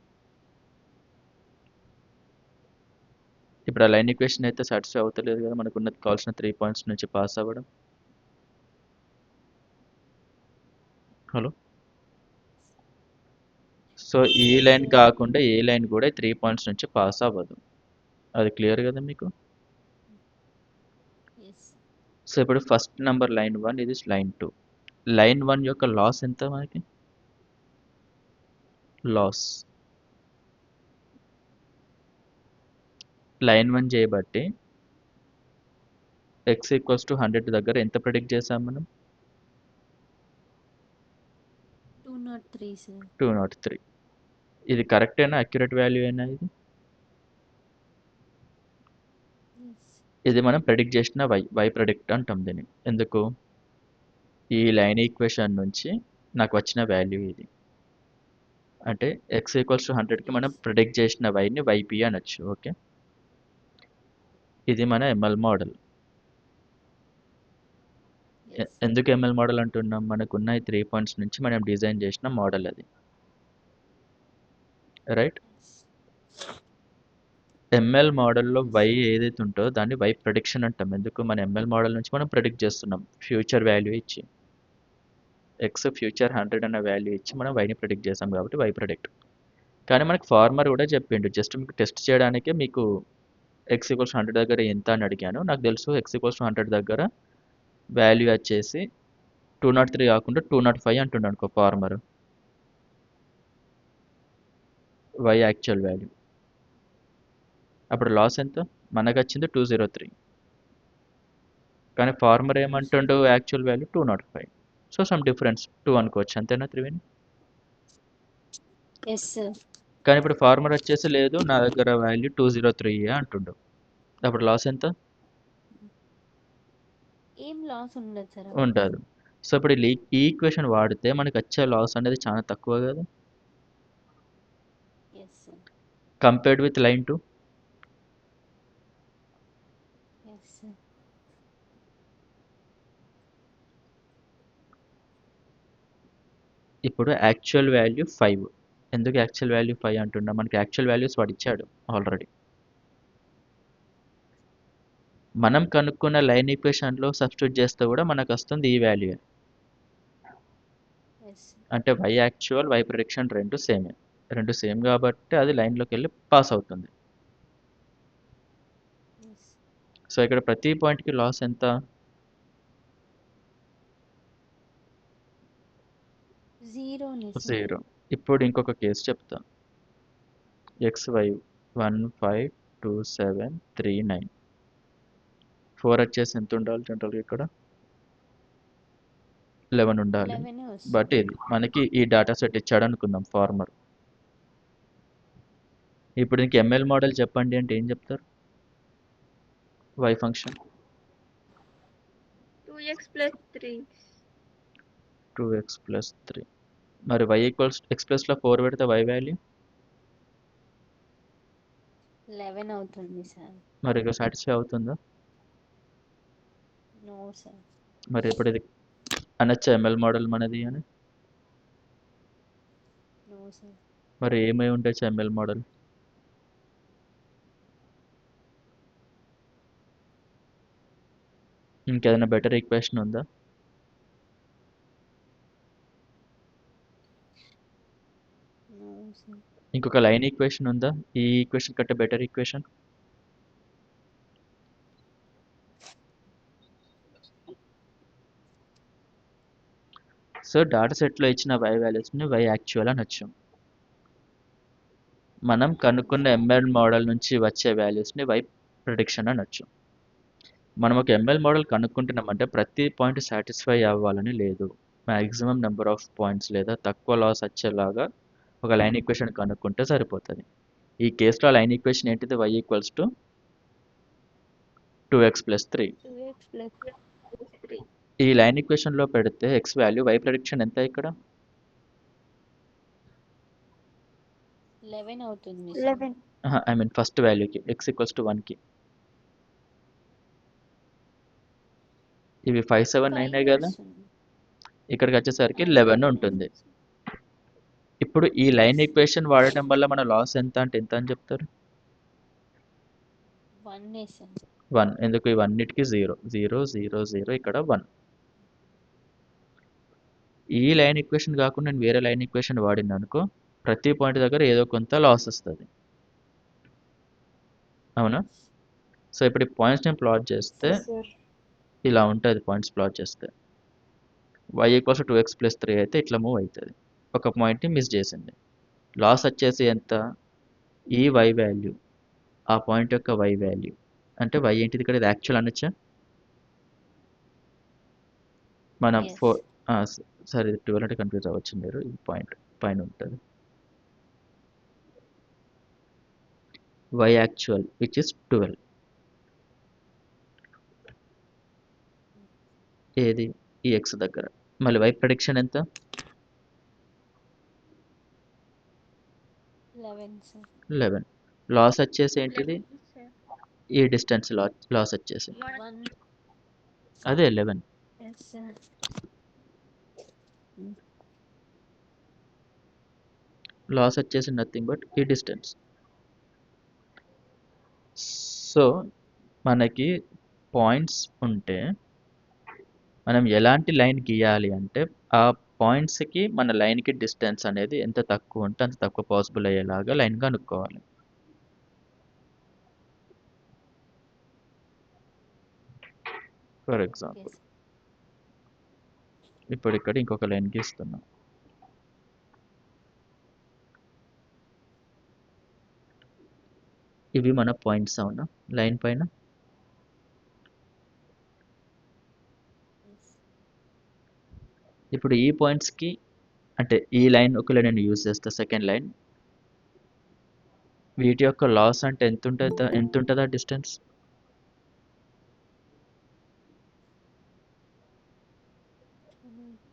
ఇప్పుడు ఆ లైన్ ఈక్వేషన్ అయితే సాటిస్ఫై అవుతలేదు కదా, మనకున్న కావాల్సిన 3 పాయింట్స్ నుంచి పాస్ అవ్వడం. హలో, సో ఈ లైన్ కాకుండా ఏ లైన్ కూడా 3 పాయింట్స్ నుంచి పాస్ అవ్వదు. అది క్లియర్ కదా మీకు? ఎస్ సో ఇప్పుడు ఫస్ట్ నెంబర్ లైన్ 1, ఇది లైన్ 2. లైన్ 1 యొక్క లాస్ ఎంత మనకి? లాస్ లైన్ 1 చేయబట్టి x ఈక్వల్స్ టు 100 దగ్గర ఎంత ప్రెడిక్ట్ చేసాం మనం? 203 సార్. 203. ఇది కరెక్టేనా, అక్యురేట్ వాల్యూ అయినా ఇది? ఎస్ ఇది మనం ప్రెడిక్ట్ చేసిన y ప్రెడిక్ట్ అంటాం దీన్ని. ఎందుకు? ఈ లైన్ ఈక్వేషన్ నుంచి నాకు వచ్చిన వాల్యూ ఇది. అంటే x ఈక్వల్స్ టు 100కి మనం ప్రెడిక్ట్ చేసిన వైని yp అనొచ్చు. ఓకే, ఇది మన ఎంఎల్ మోడల్. ఎందుకు ఎంఎల్ మోడల్ అంటున్నాం? మనకున్న ఈ 3 పాయింట్స్ నుంచి మనం డిజైన్ చేసిన మోడల్ అది, రైట్? ఎంఎల్ మోడల్లో y ఏదైతే ఉంటుందో దాన్ని y ప్రెడిక్షన్ అంటాం. ఎందుకు? మన ఎంఎల్ మోడల్ నుంచి మనం ప్రెడిక్ట్ చేస్తున్నాం ఫ్యూచర్ వాల్యూ ఇచ్చి. x ఫ్యూచర్ 100 అన్న వాల్యూ ఇచ్చి మనం yని ప్రెడిక్ట్ చేసాం కాబట్టి y ప్రెడిక్ట్. కానీ మనకు ఫార్మర్ కూడా చెప్పిండు, జస్ట్ మీకు టెస్ట్ చేయడానికే మీకు x ఈక్వల్స్ 100 దగ్గర ఎంత అని అడిగాను. నాకు తెలుసు x ఈక్వల్స్ 100 దగ్గర వాల్యూ వచ్చేసి 203 కాకుండా 205 అంటుండ అనుకో ఫార్మర్, y యాక్చువల్ వాల్యూ. అప్పుడు లాస్ ఎంత? మనకు వచ్చింది 203, కానీ ఫార్మర్ ఏమంటుండు? Actual value 205. So some difference 2 అనుకోవచ్చు, అంతేనా త్రివేణి? Yes sir. కానీ ఇప్పుడు ఫార్మర్ వచ్చేసి లేదు నా దగ్గర వాల్యూ 203 అంటుండు. అప్పుడు లాస్ ఎంత? ఏం లాస్ ఉండదు సార్. ఉంటుంది. సో ఇప్పుడు ఈ ఈక్వేషన్ వాడితే మనకి వచ్చే లాస్ అనేది చాలా తక్కువ కదా yes sir. Compared with line 2. Yes sir. ఇప్పుడు యాక్చువల్ వాల్యూ 5. ఎందుకు యాక్చువల్ వాల్యూ 5 అంటున్నా? మనకి యాక్చువల్ వాల్యూస్ వాడు ఇచ్చాడు ఆల్రెడీ. మనం కనుక్కున్న లైన్ ఈక్వేషన్లో సబ్స్టిట్యూట్ చేస్తే కూడా మనకు వస్తుంది ఈ వాల్యూ. ఎస్ అంటే వై యాక్చువల్ వై ప్రిడిక్షన్ రెండు సేమ్ కాబట్టి అది లైన్లోకి వెళ్ళి పాస్ అవుతుంది. ఎస్ సో ఇక్కడ ప్రతి పాయింట్కి లాస్ ఎంత? 0 ని సార్ 0. ఇప్పుడు ఇంకొక కేసు చెప్తా. XY 1 5 2 7 3 9 4 వచ్చేసి ఎంత ఉండాలి జనరల్గా ఇక్కడ? 11 ఉండాలి. 11 బట్ వస్తుంది ఇది మనకి ఈ డేటా సెట్ ఇచ్చాడు అనుకుందాం ఫార్మర్. ఇప్పుడు దీనికి ఎంఎల్ మోడల్ చెప్పండి అంటే ఏం చెప్తారు? Y function 2x plus 3. 2x plus 3. మరి y ఈక్వల్స్ x ప్లస్లో 4 పెడితే y వాల్యూ 11 అవుతుంది సార్. మరి ఇక సాటిస్ఫై అవుతుందా? No sir. మరి ఇప్పుడు ఇది అనొచ్చా ఎంఎల్ మోడల్ మనది అని? No sir. మరి ఏమై ఉండొచ్చు ఎంఎల్ మోడల్? ఇంకేదైనా బెటర్ ఈక్వేషన్ ఉందా? No sir. ఇంకొక లైన్ ఈక్వేషన్ ఉందా ఈ ఈక్వేషన్ కంటే బెటర్ ఈక్వేషన్? సో డాటా సెట్లో ఇచ్చిన y వాల్యూస్ని y యాక్చువల్ అనొచ్చు. మనం కనుక్కున్న ఎంఎల్ మోడల్ నుంచి వచ్చే వాల్యూస్ని y ప్రిడిక్షన్ అనొచ్చు. మనం ఒక ఎంఎల్ మోడల్ కనుక్కుంటున్నామంటే ప్రతి పాయింట్ సాటిస్ఫై అవ్వాలని లేదు. మ్యాక్సిమం నెంబర్ ఆఫ్ పాయింట్స్ లేదా తక్కువ లాస్ వచ్చేలాగా ఒక లైన్ ఈక్వేషన్ కనుక్కుంటే సరిపోతుంది. ఈ కేసులో లైన్ ఈక్వేషన్ ఏంటిది? y equals to 2x plus 3. 2x plus 3. ఈ లైన్ ఈక్వేషన్లో పెడితే x వాల్యూ y ప్రిడిక్షన్ ఎంత ఇక్కడ? 11 అవుతుంది సార్. 11. ఐ మీన్ ఫస్ట్ వాల్యూకి x ఈక్వల్స్ టు 1కి. ఇవి 5 7 9 5 కదా, వస్తుంది. ఇక్కడికి వచ్చేసరికి 11 ఉంటుంది. ఇప్పుడు ఈ లైన్ ఈక్వేషన్ వాడటం వల్ల మన లాస్ ఎంత అంటే ఎంత అని చెప్తారు? 1 సార్. 1. ఎందుకు? ఇవన్నిటికీ 0 0 0 0 ఇక్కడ 1. ఈ లైన్ ఈక్వేషన్ కాకుండా నేను వేరే లైన్ ఈక్వేషన్ వాడినా అనుకో ప్రతి పాయింట్ దగ్గర ఏదో కొంత లాస్ వస్తుంది, అవునా? సో ఇప్పుడు ఈ పాయింట్స్ నేను ప్లాట్ చేస్తే సార్ ఇలా ఉంటుంది. పాయింట్స్ ప్లాట్ చేస్తే y ఈక్వల్స్ 2x ప్లస్ 3 అయితే ఇట్లా మూవ్ అవుతుంది. ఒక పాయింట్ని మిస్ చేసింది. లాస్ వచ్చేసి ఎంత? ఈ y వాల్యూ ఆ పాయింట్ యొక్క y వాల్యూ అంటే y ఏంటిది ఇక్కడ? ఇది యాక్చువల్ అనొచ్చా? మనం Yes. 4 సరే 12 అంటే కన్ఫ్యూజ్ అవ్వచ్చు మీరు. ఈ పాయింట్ పైన ఉంటుంది y యాక్చువల్ విచ్ ఇస్ 12. ఏది? ఈ x దగ్గర. మళ్ళీ y ప్రెడిక్షన్ ఎంత? 11 సార్. 11. లాస్ వచ్చేసి ఏంటిది? ఈ డిస్టెన్స్ లాస్ వచ్చేసి 1 అదే 11. Yes sir. లాస్ వచ్చేసి నథింగ్ బట్ ఈ డిస్టెన్స్. సో మనకి పాయింట్స్ ఉంటే మనం ఎలాంటి లైన్ గీయాలి అంటే ఆ పాయింట్స్కి మన లైన్కి డిస్టెన్స్ అనేది ఎంత తక్కువ ఉంటే అంత తక్కువ పాసిబుల్ అయ్యేలాగా లైన్ కనుక్కోవాలి. For example Yes. ఇప్పుడు ఇక్కడ ఇంకొక లైన్ గీస్తున్నాం. ఇవి మన పాయింట్స్ అవునా లైన్ పైన? Yes. ఇప్పుడు ఈ పాయింట్స్కి అంటే ఈ లైన్ ఒకవేళ నేను యూజ్ చేస్తా సెకండ్ లైన్, వీటి యొక్క లాస్ అంటే ఎంత ఉంటుందా డిస్టెన్స్?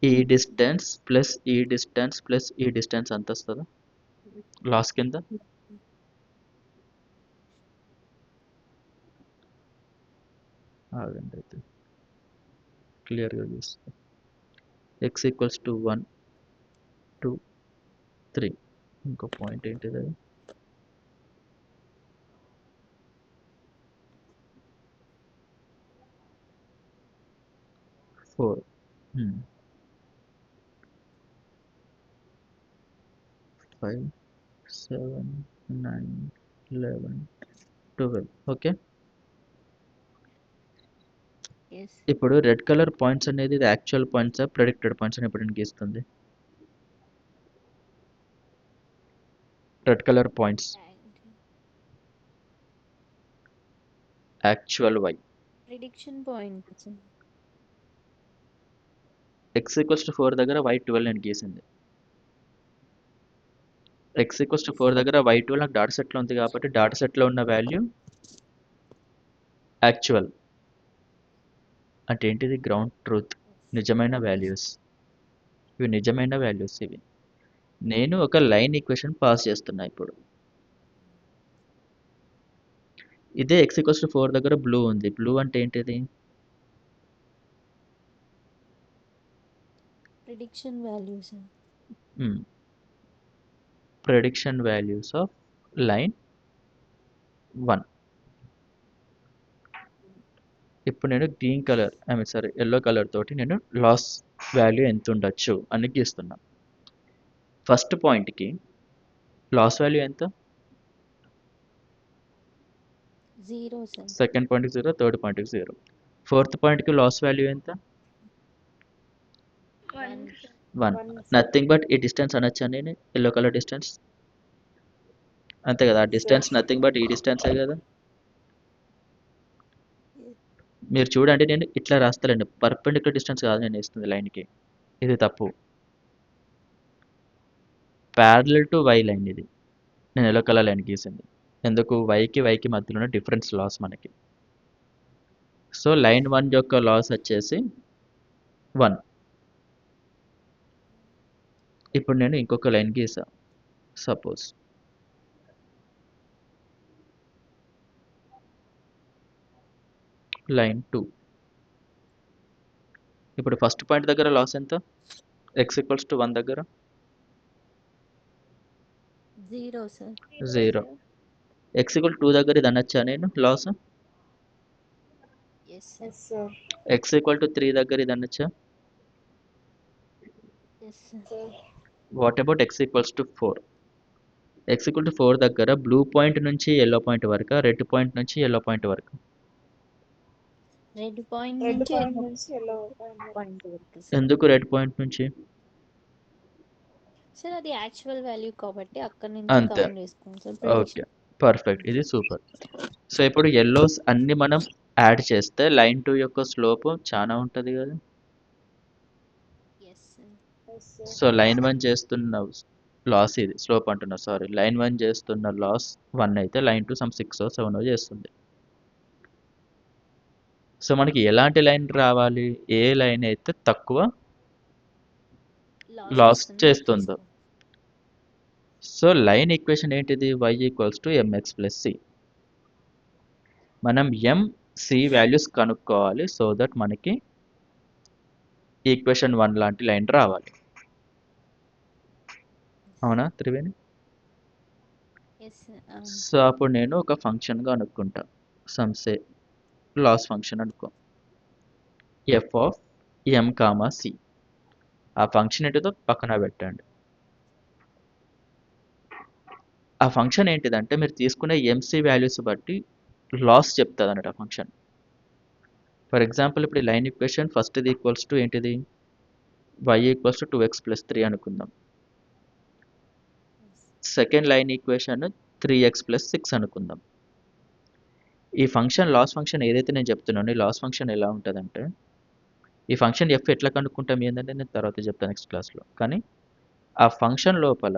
ఈ డిస్టెన్స్ ప్లస్ ఈ డిస్టెన్స్ ప్లస్ ఈ డిస్టెన్స్ అంత వస్తుందా లాస్ కింద? ఆగండి అయితే క్లియర్గా చూస్తాం. x equals to 1 2 3. ఇంకో పాయింట్ ఏంటిది? అది 4. 5 7 9 11 12 ఓకే. ఎస్ ఇప్పుడు రెడ్ కలర్ పాయింట్స్ అనేది ఇది యాక్చువల్ పాయింట్స్ ప్రెడిక్టెడ్ పాయింట్స్ అని ఇప్పుడు గీస్తుంది. Red colour points actual y. Prediction points. x equals to 4 దగ్గర y12 నేను గీసింది. x ఈక్వల్స్ టు 4 దగ్గర y12 నాకు డాటా సెట్లో ఉంది కాబట్టి డాటా సెట్లో ఉన్న వాల్యూ యాక్చువల్ అంటే ఏంటిది గ్రౌండ్ ట్రూత్, నిజమైన వాల్యూస్. ఇవి నిజమైన వాల్యూస్ ఇవి. నేను ఒక లైన్ ఈక్వేషన్ పాస్ చేస్తున్నా ఇప్పుడు. ఇదే x ఈక్వల్స్ టు 4 దగ్గర బ్లూ ఉంది. బ్లూ అంటే ఏంటిది? Prediction values. Prediction values of line 1. ఇప్పుడు నేను గ్రీన్ కలర్ ఎల్లో కలర్ తోటి నేను లాస్ వాల్యూ ఎంత ఉండొచ్చు అని గీస్తున్నా. ఫస్ట్ పాయింట్కి లాస్ వాల్యూ ఎంత? 0 సార్. సెకండ్ పాయింట్కి 0, థర్డ్ పాయింట్కి 0. ఫోర్త్ పాయింట్కి లాస్ వాల్యూ ఎంత? 1 1. 1 నథింగ్ బట్ ఈ డిస్టెన్స్ అనొచ్చా నేను? ఎల్లో కలర్ డిస్టెన్స్ అంతే కదా. ఆ డిస్టెన్స్ నథింగ్ బట్ ఈ డిస్టెన్సే కదా. మీరు చూడండి, నేను ఇట్లా రాస్తానండి, పర్పెండిక్యులర్ డిస్టెన్స్ కాదు నేను వేస్తుంది లైన్కి. ఇది తప్పు. ప్యారలల్ టు వై లైన్ ఇది. నేను ఎల్లో కలర్ లైన్ గీసింది ఎందుకు? వైకి మధ్యలో ఉన్న డిఫరెన్స్ లాస్ మనకి. సో లైన్ 1 యొక్క లాస్ వచ్చేసి 1. ఇప్పుడు నేను ఇంకొక లైన్ గీసా. Suppose line 2. ఇప్పుడు ఫస్ట్ పాయింట్ దగ్గర లాస్ ఎంత? x ఈక్వల్స్ టు 1 దగ్గర 0 సార్. 0. x ఈక్వల్ 2 దగ్గర ఇది అనొచ్చా నేను loss? Yes sir. Yes sir. x equal to 3 దగ్గర ఇది అనొచ్చా? Yes sir. What about x equals to 4? x equal to 4 దగ్గర బ్లూ పాయింట్ నుంచి ఎల్లో పాయింట్ వరకు, రెడ్ పాయింట్ నుంచి ఎల్లో పాయింట్ వరకు? రెడ్ పాయింట్ రెడ్ నుంచి పాయింట్ నుంచి ఎల్లో పాయింట్ వరకు సార్. ఎందుకు రెడ్ పాయింట్ నుంచి? సార్ అది యాక్చువల్ వాల్యూ కాబట్టి అక్కడ నుంచి అంతే. కౌంట్ చేసుకోండి సార్. ఓకే, పర్ఫెక్ట్, ఇది సూపర్. సో ఇప్పుడు ఎల్లోస్ అన్ని మనం యాడ్ చేస్తే లైన్ 2 యొక్క స్లోప్ చాలా ఉంటుంది కదా. Yes sir. సో లైన్ 1 చేస్తున్న లాస్ ఇది స్లోప్ అంటున్నా, సారీ, లైన్ 1 చేస్తున్న లాస్ 1 అయితే లైన్ 2 సమ్ 6 or 7 చేస్తుంది. సో మనకి ఎలాంటి లైన్ రావాలి? ఏ లైన్ అయితే తక్కువ లాస్ చేస్తుందో. సో లైన్ ఈక్వేషన్ ఏంటిది? y equals to mx plus c. మనం m c వాల్యూస్ కనుక్కోవాలి సో దట్ మనకి ఈక్వేషన్ 1 లాంటి లైన్ రావాలి. అవునా త్రివేణి? Yes sir. సో అప్పుడు నేను ఒక ఫంక్షన్గా అనుకుంటా. సమ్సే లాస్ ఫంక్షన్ అనుకో, f of m comma c. ఆ ఫంక్షన్ ఏంటిదో పక్కన పెట్టండి. ఆ ఫంక్షన్ ఏంటిదంటే మీరు తీసుకునే ఎంసీ వాల్యూస్ బట్టి లాస్ చెప్తుంది అన్నట్టు ఆ ఫంక్షన్. ఫర్ ఎగ్జాంపుల్ ఇప్పుడు లైన్ ఈక్వేషన్ ఫస్ట్ ఇది ఈక్వల్స్ టు ఏంటిది? y equals to 2x plus 3 అనుకుందాం. Second line equation 3x plus 6 అనుకుందాం. ఈ ఫంక్షన్ లాస్ ఫంక్షన్ ఏదైతే నేను చెప్తున్నానో ఈ లాస్ ఫంక్షన్ ఎలా ఉంటుందంటే, ఈ ఫంక్షన్ ఎఫ్ ఎట్లా కనుక్కుంటాం ఏంటంటే నేను తర్వాత చెప్తాను నెక్స్ట్ క్లాస్లో. కానీ ఆ ఫంక్షన్ లోపల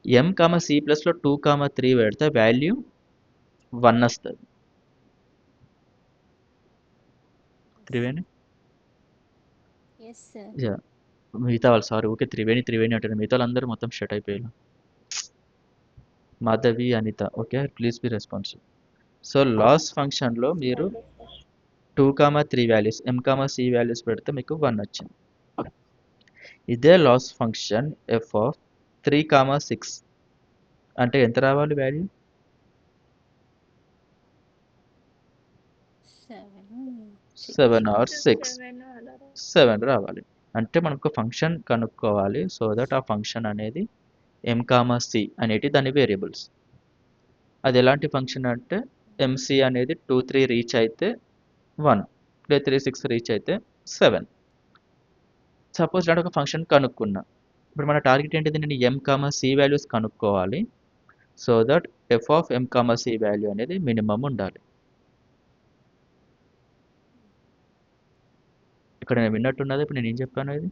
ఎం కామ సి ప్లస్లో 2, 3 పెడితే వాల్యూ 1 వస్తుంది. త్రివేణి? Yes sir. యా, మిగతా వాళ్ళు సారీ ఓకే త్రివేణి అంటారు, మిగతా వాళ్ళందరూ మొత్తం షట్ అయిపోయారు. Madhavi, Anita, okay please be responsible. So loss ఫంక్షన్లో మీరు 2, 3 values m comma c values పెడితే మీకు 1 వచ్చింది. ఇదే లాస్ ఫంక్షన్ ఎఫ్ ఆఫ్ 3, 6 అంటే ఎంత రావాలి వాల్యూ? 7 or 6, 7 రావాలి. అంటే మనకు ఫంక్షన్ కనుక్కోవాలి సో దట్ ఆ ఫంక్షన్ అనేది ఎం కామా సి అనేటి దాని వేరియబుల్స్. అది ఎలాంటి ఫంక్షన్ అంటే ఎంసీ అనేది 2 3 రీచ్ అయితే 1 లేదా 3 6 రీచ్ అయితే 7. సపోజ్ ఇలాంటి ఒక ఫంక్షన్ కనుక్కున్నా. ఇప్పుడు మన టార్గెట్ ఏంటిది, నేను ఎం కామా సి వాల్యూస్ కనుక్కోవాలి. So that f of m comma c value అనేది మినిమం ఉండాలి. ఇక్కడ నేను విన్నట్టున్నది, ఇప్పుడు నేను ఏం చెప్పాను ఇది.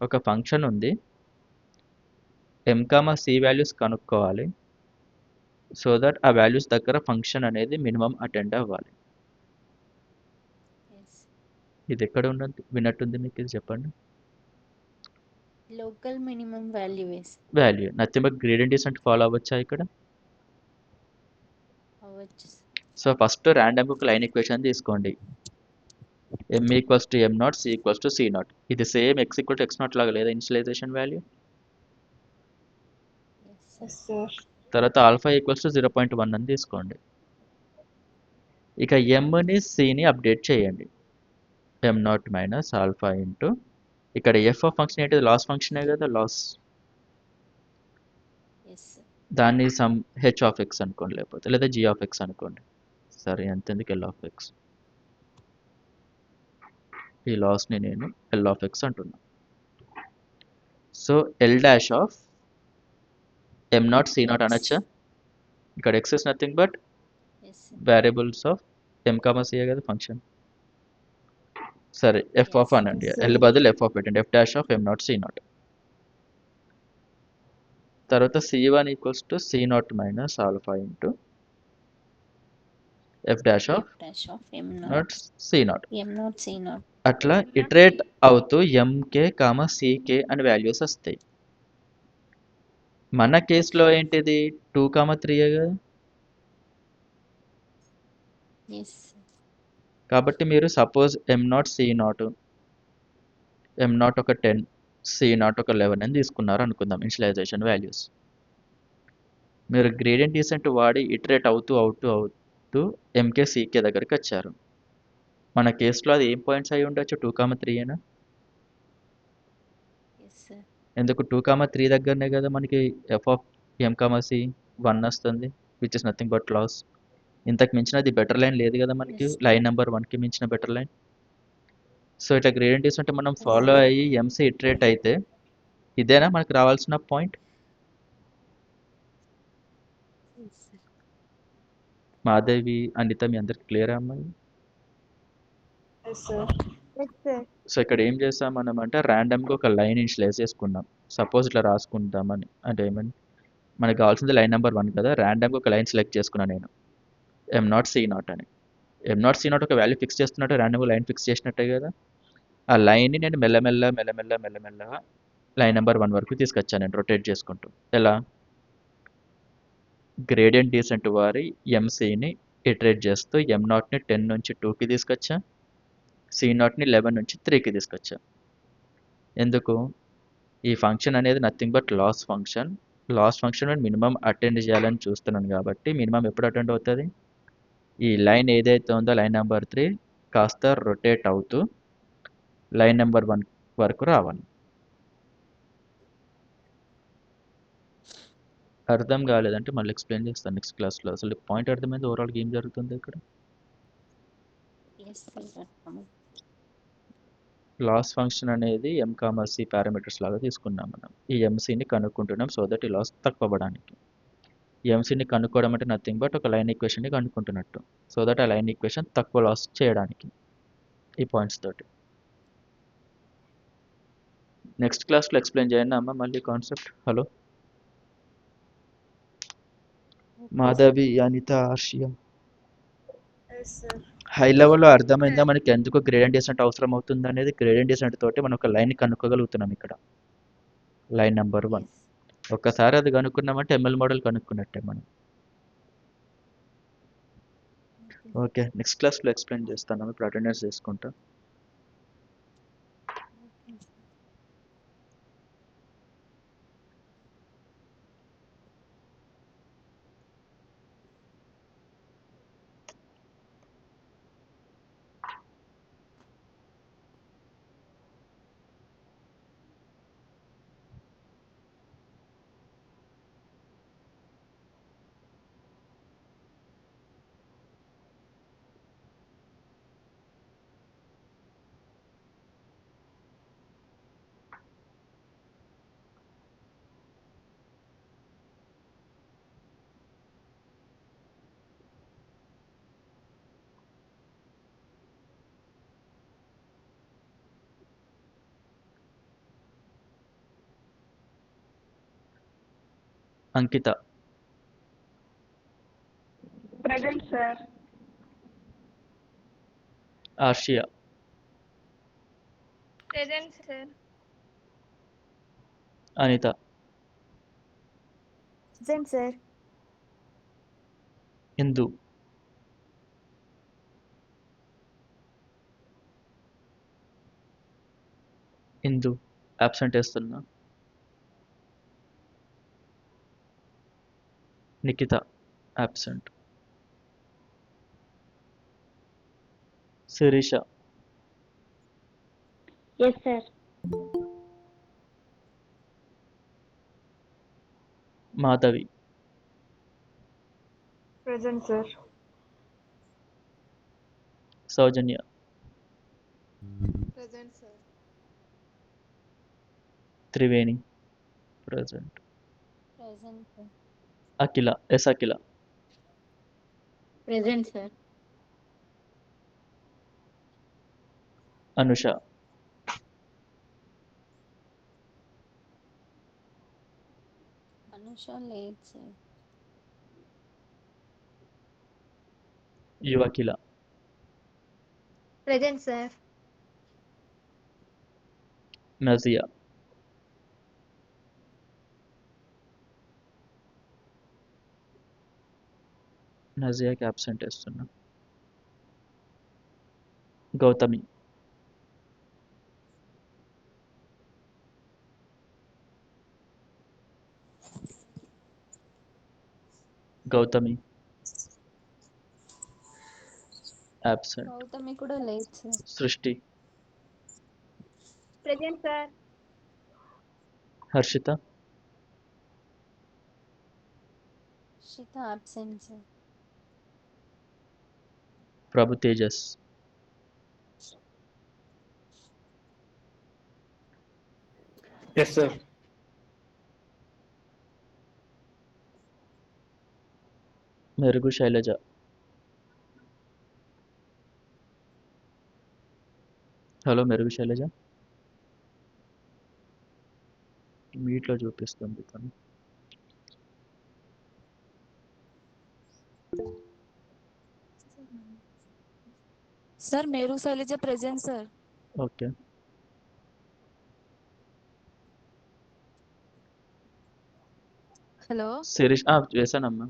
ఒక ఫంక్షన్ ఉంది, ఎం కామా సి వాల్యూస్ కనుక్కోవాలి. సో దట్ ఆ వాల్యూస్ దగ్గర ఫంక్షన్ అనేది మినిమం అటెండ్ అవ్వాలి. ఎస్. ఇది ఎక్కడ ఉన్నది విన్నట్టుంది మీకు, ఇది చెప్పండి. Local minimum value was value nothing but gradient descent follow అవ్వచ్చా ఇక్కడ. అవ్వచ్చు. సో ఫస్ట్ ర్యాండమ్ ఒక లైన్ ఈక్వేషన్ తీసుకోండి. m equals to m naught, c equals to c naught. ఇది same x equal to x naught లాగా లేదా initialization value. Yes yes sir. తర్వాత alpha equals to 0.1 అని తీసుకోండి. ఇక mని cని అప్డేట్ చేయండి. m not minus alpha into, ఇక్కడ ఎఫ్ ఆఫ్ ఫంక్షన్ ఏంటిది, లాస్ ఫంక్షనే కదా, లాస్. ఎస్ దాన్ని సమ్ హెచ్ ఆఫ్ ఎక్స్ అనుకోండి, లేకపోతే లేదా జీ ఆఫ్ ఎక్స్ అనుకోండి. సరే అంతెందుకు ఎల్ ఆఫ్ ఎక్స్. ఈ లాస్ని నేను ఎల్ ఆఫ్ ఎక్స్ అంటున్నా. So L dash of m naught c naught అనొచ్చా. ఇక్కడ x is nothing but yes variables of m comma c కదా ఫంక్షన్. సరే ఎఫ్ ఆఫ్ Yes. అనండి, Yes, ఎల్ sir. బదులు ఎఫ్ ఆఫ్ పెట్టండి, f dash of m naught c naught. తర్వాత c1 equals to c naught minus alpha into F dash of dash of m naught naught c naught. m naught c naught. అట్లా iterate అవుతూ MK comma CK అని values వస్తాయి. మన కేసులో ఏంటిది 2, 3 కదా. Yes. కాబట్టి మీరు suppose m naught c naught, m naught ఒక 10, సి నాట్ ఒక 11 అని తీసుకున్నారు అనుకుందాం ఇనిషియలైజేషన్ వాల్యూస్. మీరు గ్రేడియంట్ డీసెంట్ వాడి ఇటరేట్ అవుతూ ఎంకే సికే దగ్గరికి వచ్చారు. మన కేసులో అది ఏం పాయింట్స్ అయి ఉండొచ్చు, 2, 3 అయినా. Yes, sir. ఎందుకు 2, 3 దగ్గరనే కదా మనకి f of m comma c 1 వస్తుంది, which is nothing but loss. ఇంతకు మించినది బెటర్ లైన్ లేదు కదా మనకి, Yes. లైన్ నెంబర్ 1కి మించిన బెటర్ లైన్. సో ఇట్లా గ్రేడియంట్ డీసెంట్ మనం ఫాలో అయ్యి ఎంసీ ఇటరేట్ అయితే ఇదేనా మనకు రావాల్సిన point. Yes, sir. Madhavi, Anitha, మీ అందరికి క్లియర్ అమ్మాయి. Yes sir. Yes sir. So ఇక్కడ ఏం చేస్తాం మనం అంటే ర్యాండమ్గా ఒక లైన్ ఇనిషియలైజ్ చేసుకున్నాం. సపోజ్ ఇట్లా రాసుకుంటామని, అంటే ఏమని మనకు కావాల్సింది లైన్ నెంబర్ 1 కదా. ర్యాండమ్గా ఒక లైన్ సెలెక్ట్ చేసుకున్నాను నేను, ఎం నాట్ సి నాట్ అని. ఎం నాట్ సి నాట్ ఒక వాల్యూ ఫిక్స్ చేస్తున్నట్టు ర్యాండమ్గా లైన్ ఫిక్స్ చేసినట్టే కదా. ఆ లైన్ని నేను మెల్లమెల్లగా లైన్ నెంబర్ 1 వరకు తీసుకొచ్చాను నేను రొటేట్ చేసుకుంటూ. ఎలా, గ్రేడియంట్ డీసెంట్ వారి ఎంసీని ఇటరేట్ చేస్తూ ఎం నాట్ని 10 నుంచి 2కి తీసుకొచ్చా, సి నాట్ని 11 నుంచి 3కి తీసుకొచ్చా. ఎందుకు, ఈ ఫంక్షన్ అనేది nothing but loss function. Loss function minimum attend చేయాలని చూస్తున్నాను కాబట్టి మినిమం ఎప్పుడు అటెండ్ అవుతుంది, ఈ లైన్ ఏదైతే ఉందో లైన్ నెంబర్ 3 కాస్త రొటేట్ అవుతూ లైన్ నెంబర్ 1 వరకు రావాలి. అర్థం కాలేదంటే మళ్ళీ ఎక్స్ప్లెయిన్ చేస్తాను నెక్స్ట్ క్లాస్లో. అసలు పాయింట్ అర్థమైంది ఓవరాల్గా ఏం జరుగుతుంది ఇక్కడ. Yes, sir. లాస్ ఫంక్షన్ అనేది ఎం కామా సి పారామీటర్స్ లాగా తీసుకున్నాం మనం. ఈ ఎంసీని కనుక్కుంటున్నాం సో దట్ ఈ లాస్ తక్కువ అవ్వడానికి. ఈ ఎంసీని కనుక్కోవడం అంటే నథింగ్ బట్ ఒక లైన్ ఈక్వేషన్ని కనుక్కుంటున్నట్టు, సో దట్ ఆ లైన్ ఈక్వేషన్ తక్కువ లాస్ చేయడానికి ఈ పాయింట్స్ తోటి. నెక్స్ట్ క్లాస్లో ఎక్స్ప్లెయిన్ చేయండి అమ్మ మళ్ళీ concept. Hello Madhavi, Anita, Arshia. Yes sir. High లెవెల్లో అర్థమైందా మనకి ఎందుకు గ్రేడియంట్ డీసెంట్ అవసరం అవుతుంది అనేది. గ్రేడియంట్ డీసెంట్ తోటి మనం ఒక లైన్ కనుక్కోగలుగుతున్నాం ఇక్కడ, లైన్ నెంబర్ 1. Yes. ఒక్కసారి అది కనుక్కున్నామంటే ఎంఎల్ మోడల్ కనుక్కున్నట్టే మనం. ఓకే నెక్స్ట్ క్లాస్లో ఎక్స్ప్లెయిన్ చేస్తాను, ఇప్పుడు అటెండెన్స్ చేసుకుంటా. Ankita, present sir. Arshiya, present sir. Anitha, present sir. Indu, Indu absent వేస్తున్నా. Nikhitha absent. Sirisha, yes sir. Madhavi, present sir. Soujanya, Present, sir. Triveni present. Present sir. Akhila, yes Akhila, present sir. Anusha, Anusha లేదు sir. Yuvakila, present sir. Naziya, నజియాకి అబ్సెంట్ వేస్తున్నా. గౌతమి, గౌతమి అబ్సెంట్. గౌతమి కూడా లేదు sir. Srishti, present sir. Harshitha, Shitha absent sir. Prabhu Tejas, Yes, sir. మెరుగు Shailaja, hello మెరుగు శైలజ, మీట్లో చూపిస్తుంది తను. Sir Meru Shailaja present sir. Okay, hello Shirish వేసానమ్మా.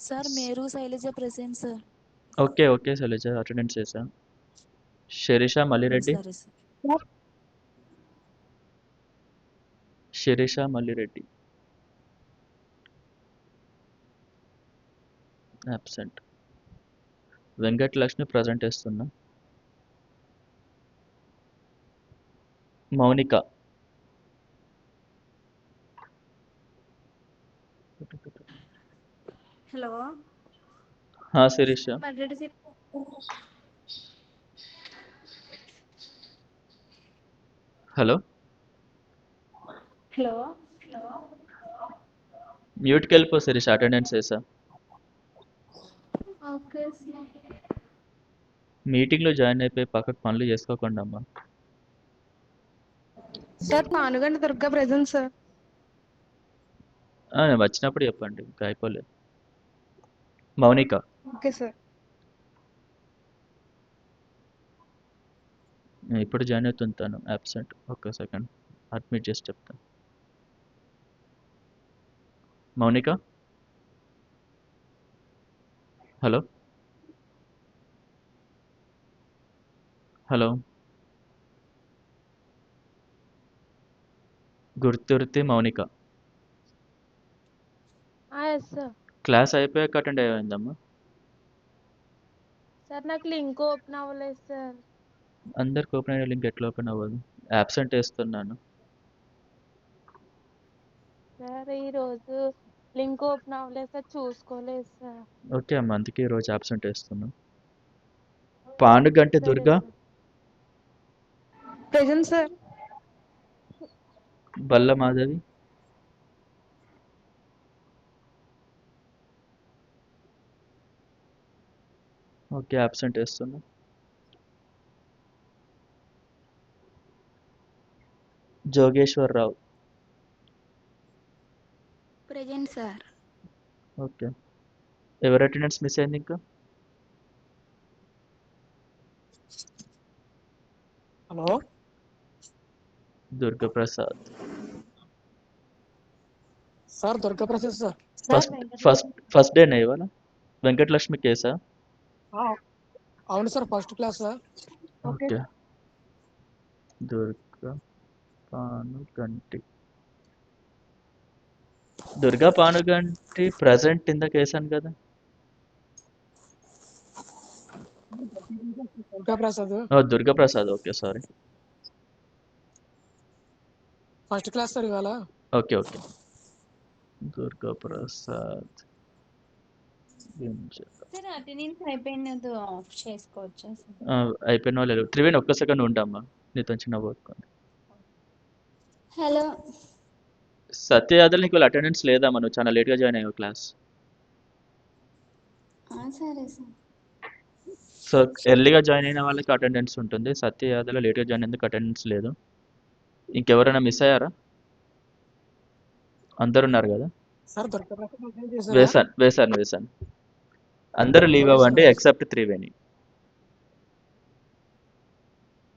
Sir Meru Shailaja present sir. Okay okay Shailaja attendance చేసా. శిరీష మల్లిరెడ్డి, సరే sir. Sirisha Mallireddy absent. Venkatalakshmi present వేస్తున్నా. Mounika, hello Sirisha, hello hello మ్యూట్కి వెళ్ళిపో శిరీష, అటెండెన్స్ వేసా. Okay sir. మీటింగ్లో జాయిన్ అయిపోయి పక్కకు పనులు చేసుకోకుండా అమ్మా. Sir Panuganta Durga present sir. నేను వచ్చినప్పుడు చెప్పండి, ఇంకా అయిపోలేదు. Mounika, okay sir. నేను ఇప్పుడు జాయిన్ అవుతుంటాను. అబ్సెంట్. ఒక్క సెకండ్ అడ్మిట్ చేసి చెప్తాను. Mounika, hello hello, Gurthurthi Mounika, yes sir. Class అయిపోయాక అటెండ్ అయ్యిందమ్మా. సార్ నాకు లింక్ ఓపెన్ అవ్వలేదు సార్. అందరికి ఓపెన్ అయిన లింక్ ఎట్లా ఓపెన్ అవ్వదు? అబ్సెంట్ వేస్తున్నాను. సార్ ఈరోజు లింక్ ఓపెన్ అవ్వలేదు సార్, చూసుకోలేదు సార్. ఓకే అమ్మా, అందుకే ఈరోజు అబ్సెంట్ వేస్తున్నాను. పాండుగంటి సరే దుర్గా, సార్. Present sir. బల్ల మాధవి, ఓకే అబ్సెంట్ వేస్తున్నా. జోగేశ్వరరావు, సార్. ఓకే. ఎవరి అటెండెన్స్ మిస్ అయింది ఇంకా? Hello Durgaprasad. Sir Durgaprasad sir. First డేనా ఇవాళ? వెంకటలక్ష్మి కేసా? అవును sir, first class sir. Okay. Durga Panuganti present in the case అని కదా? Durgaprasad Durgaprasad. Okay, sorry. First class sir ఇవాళ. ఓకే. దుర్గప్రసాద్. సార్ అటెండెన్స్ అయిపోయినది ఆఫ్ చేసుకోవచ్చా సార్? అయిపోయిన వాళ్ళు త్రివేణి ఒక్క సెకండ్ ఉంటామ్మా, నీతో చిన్న వర్క్. హలో సత్య యాదవ్ నీకు అటెండెన్స్ లేదా? మనం చాలా లేట్గా జాయిన్ అయ్యావు క్లాస్. సరే సార్. సో ఎర్లీగా జాయిన్ అయిన వాళ్ళకి అటెండెన్స్ ఉంటుంది. సత్య యాదవ్లో లేట్గా జాయిన్ అయ్యేందుకు అటెండెన్స్ లేదు. ఇంకెవరైనా మిస్ అయ్యారా? అందరు ఉన్నారు కదా? సార్ దుర్గాప్రసాద్ వేసాను. అందరూ లీవ్ అవ్వండి ఎక్సెప్ట్ త్రివేణి.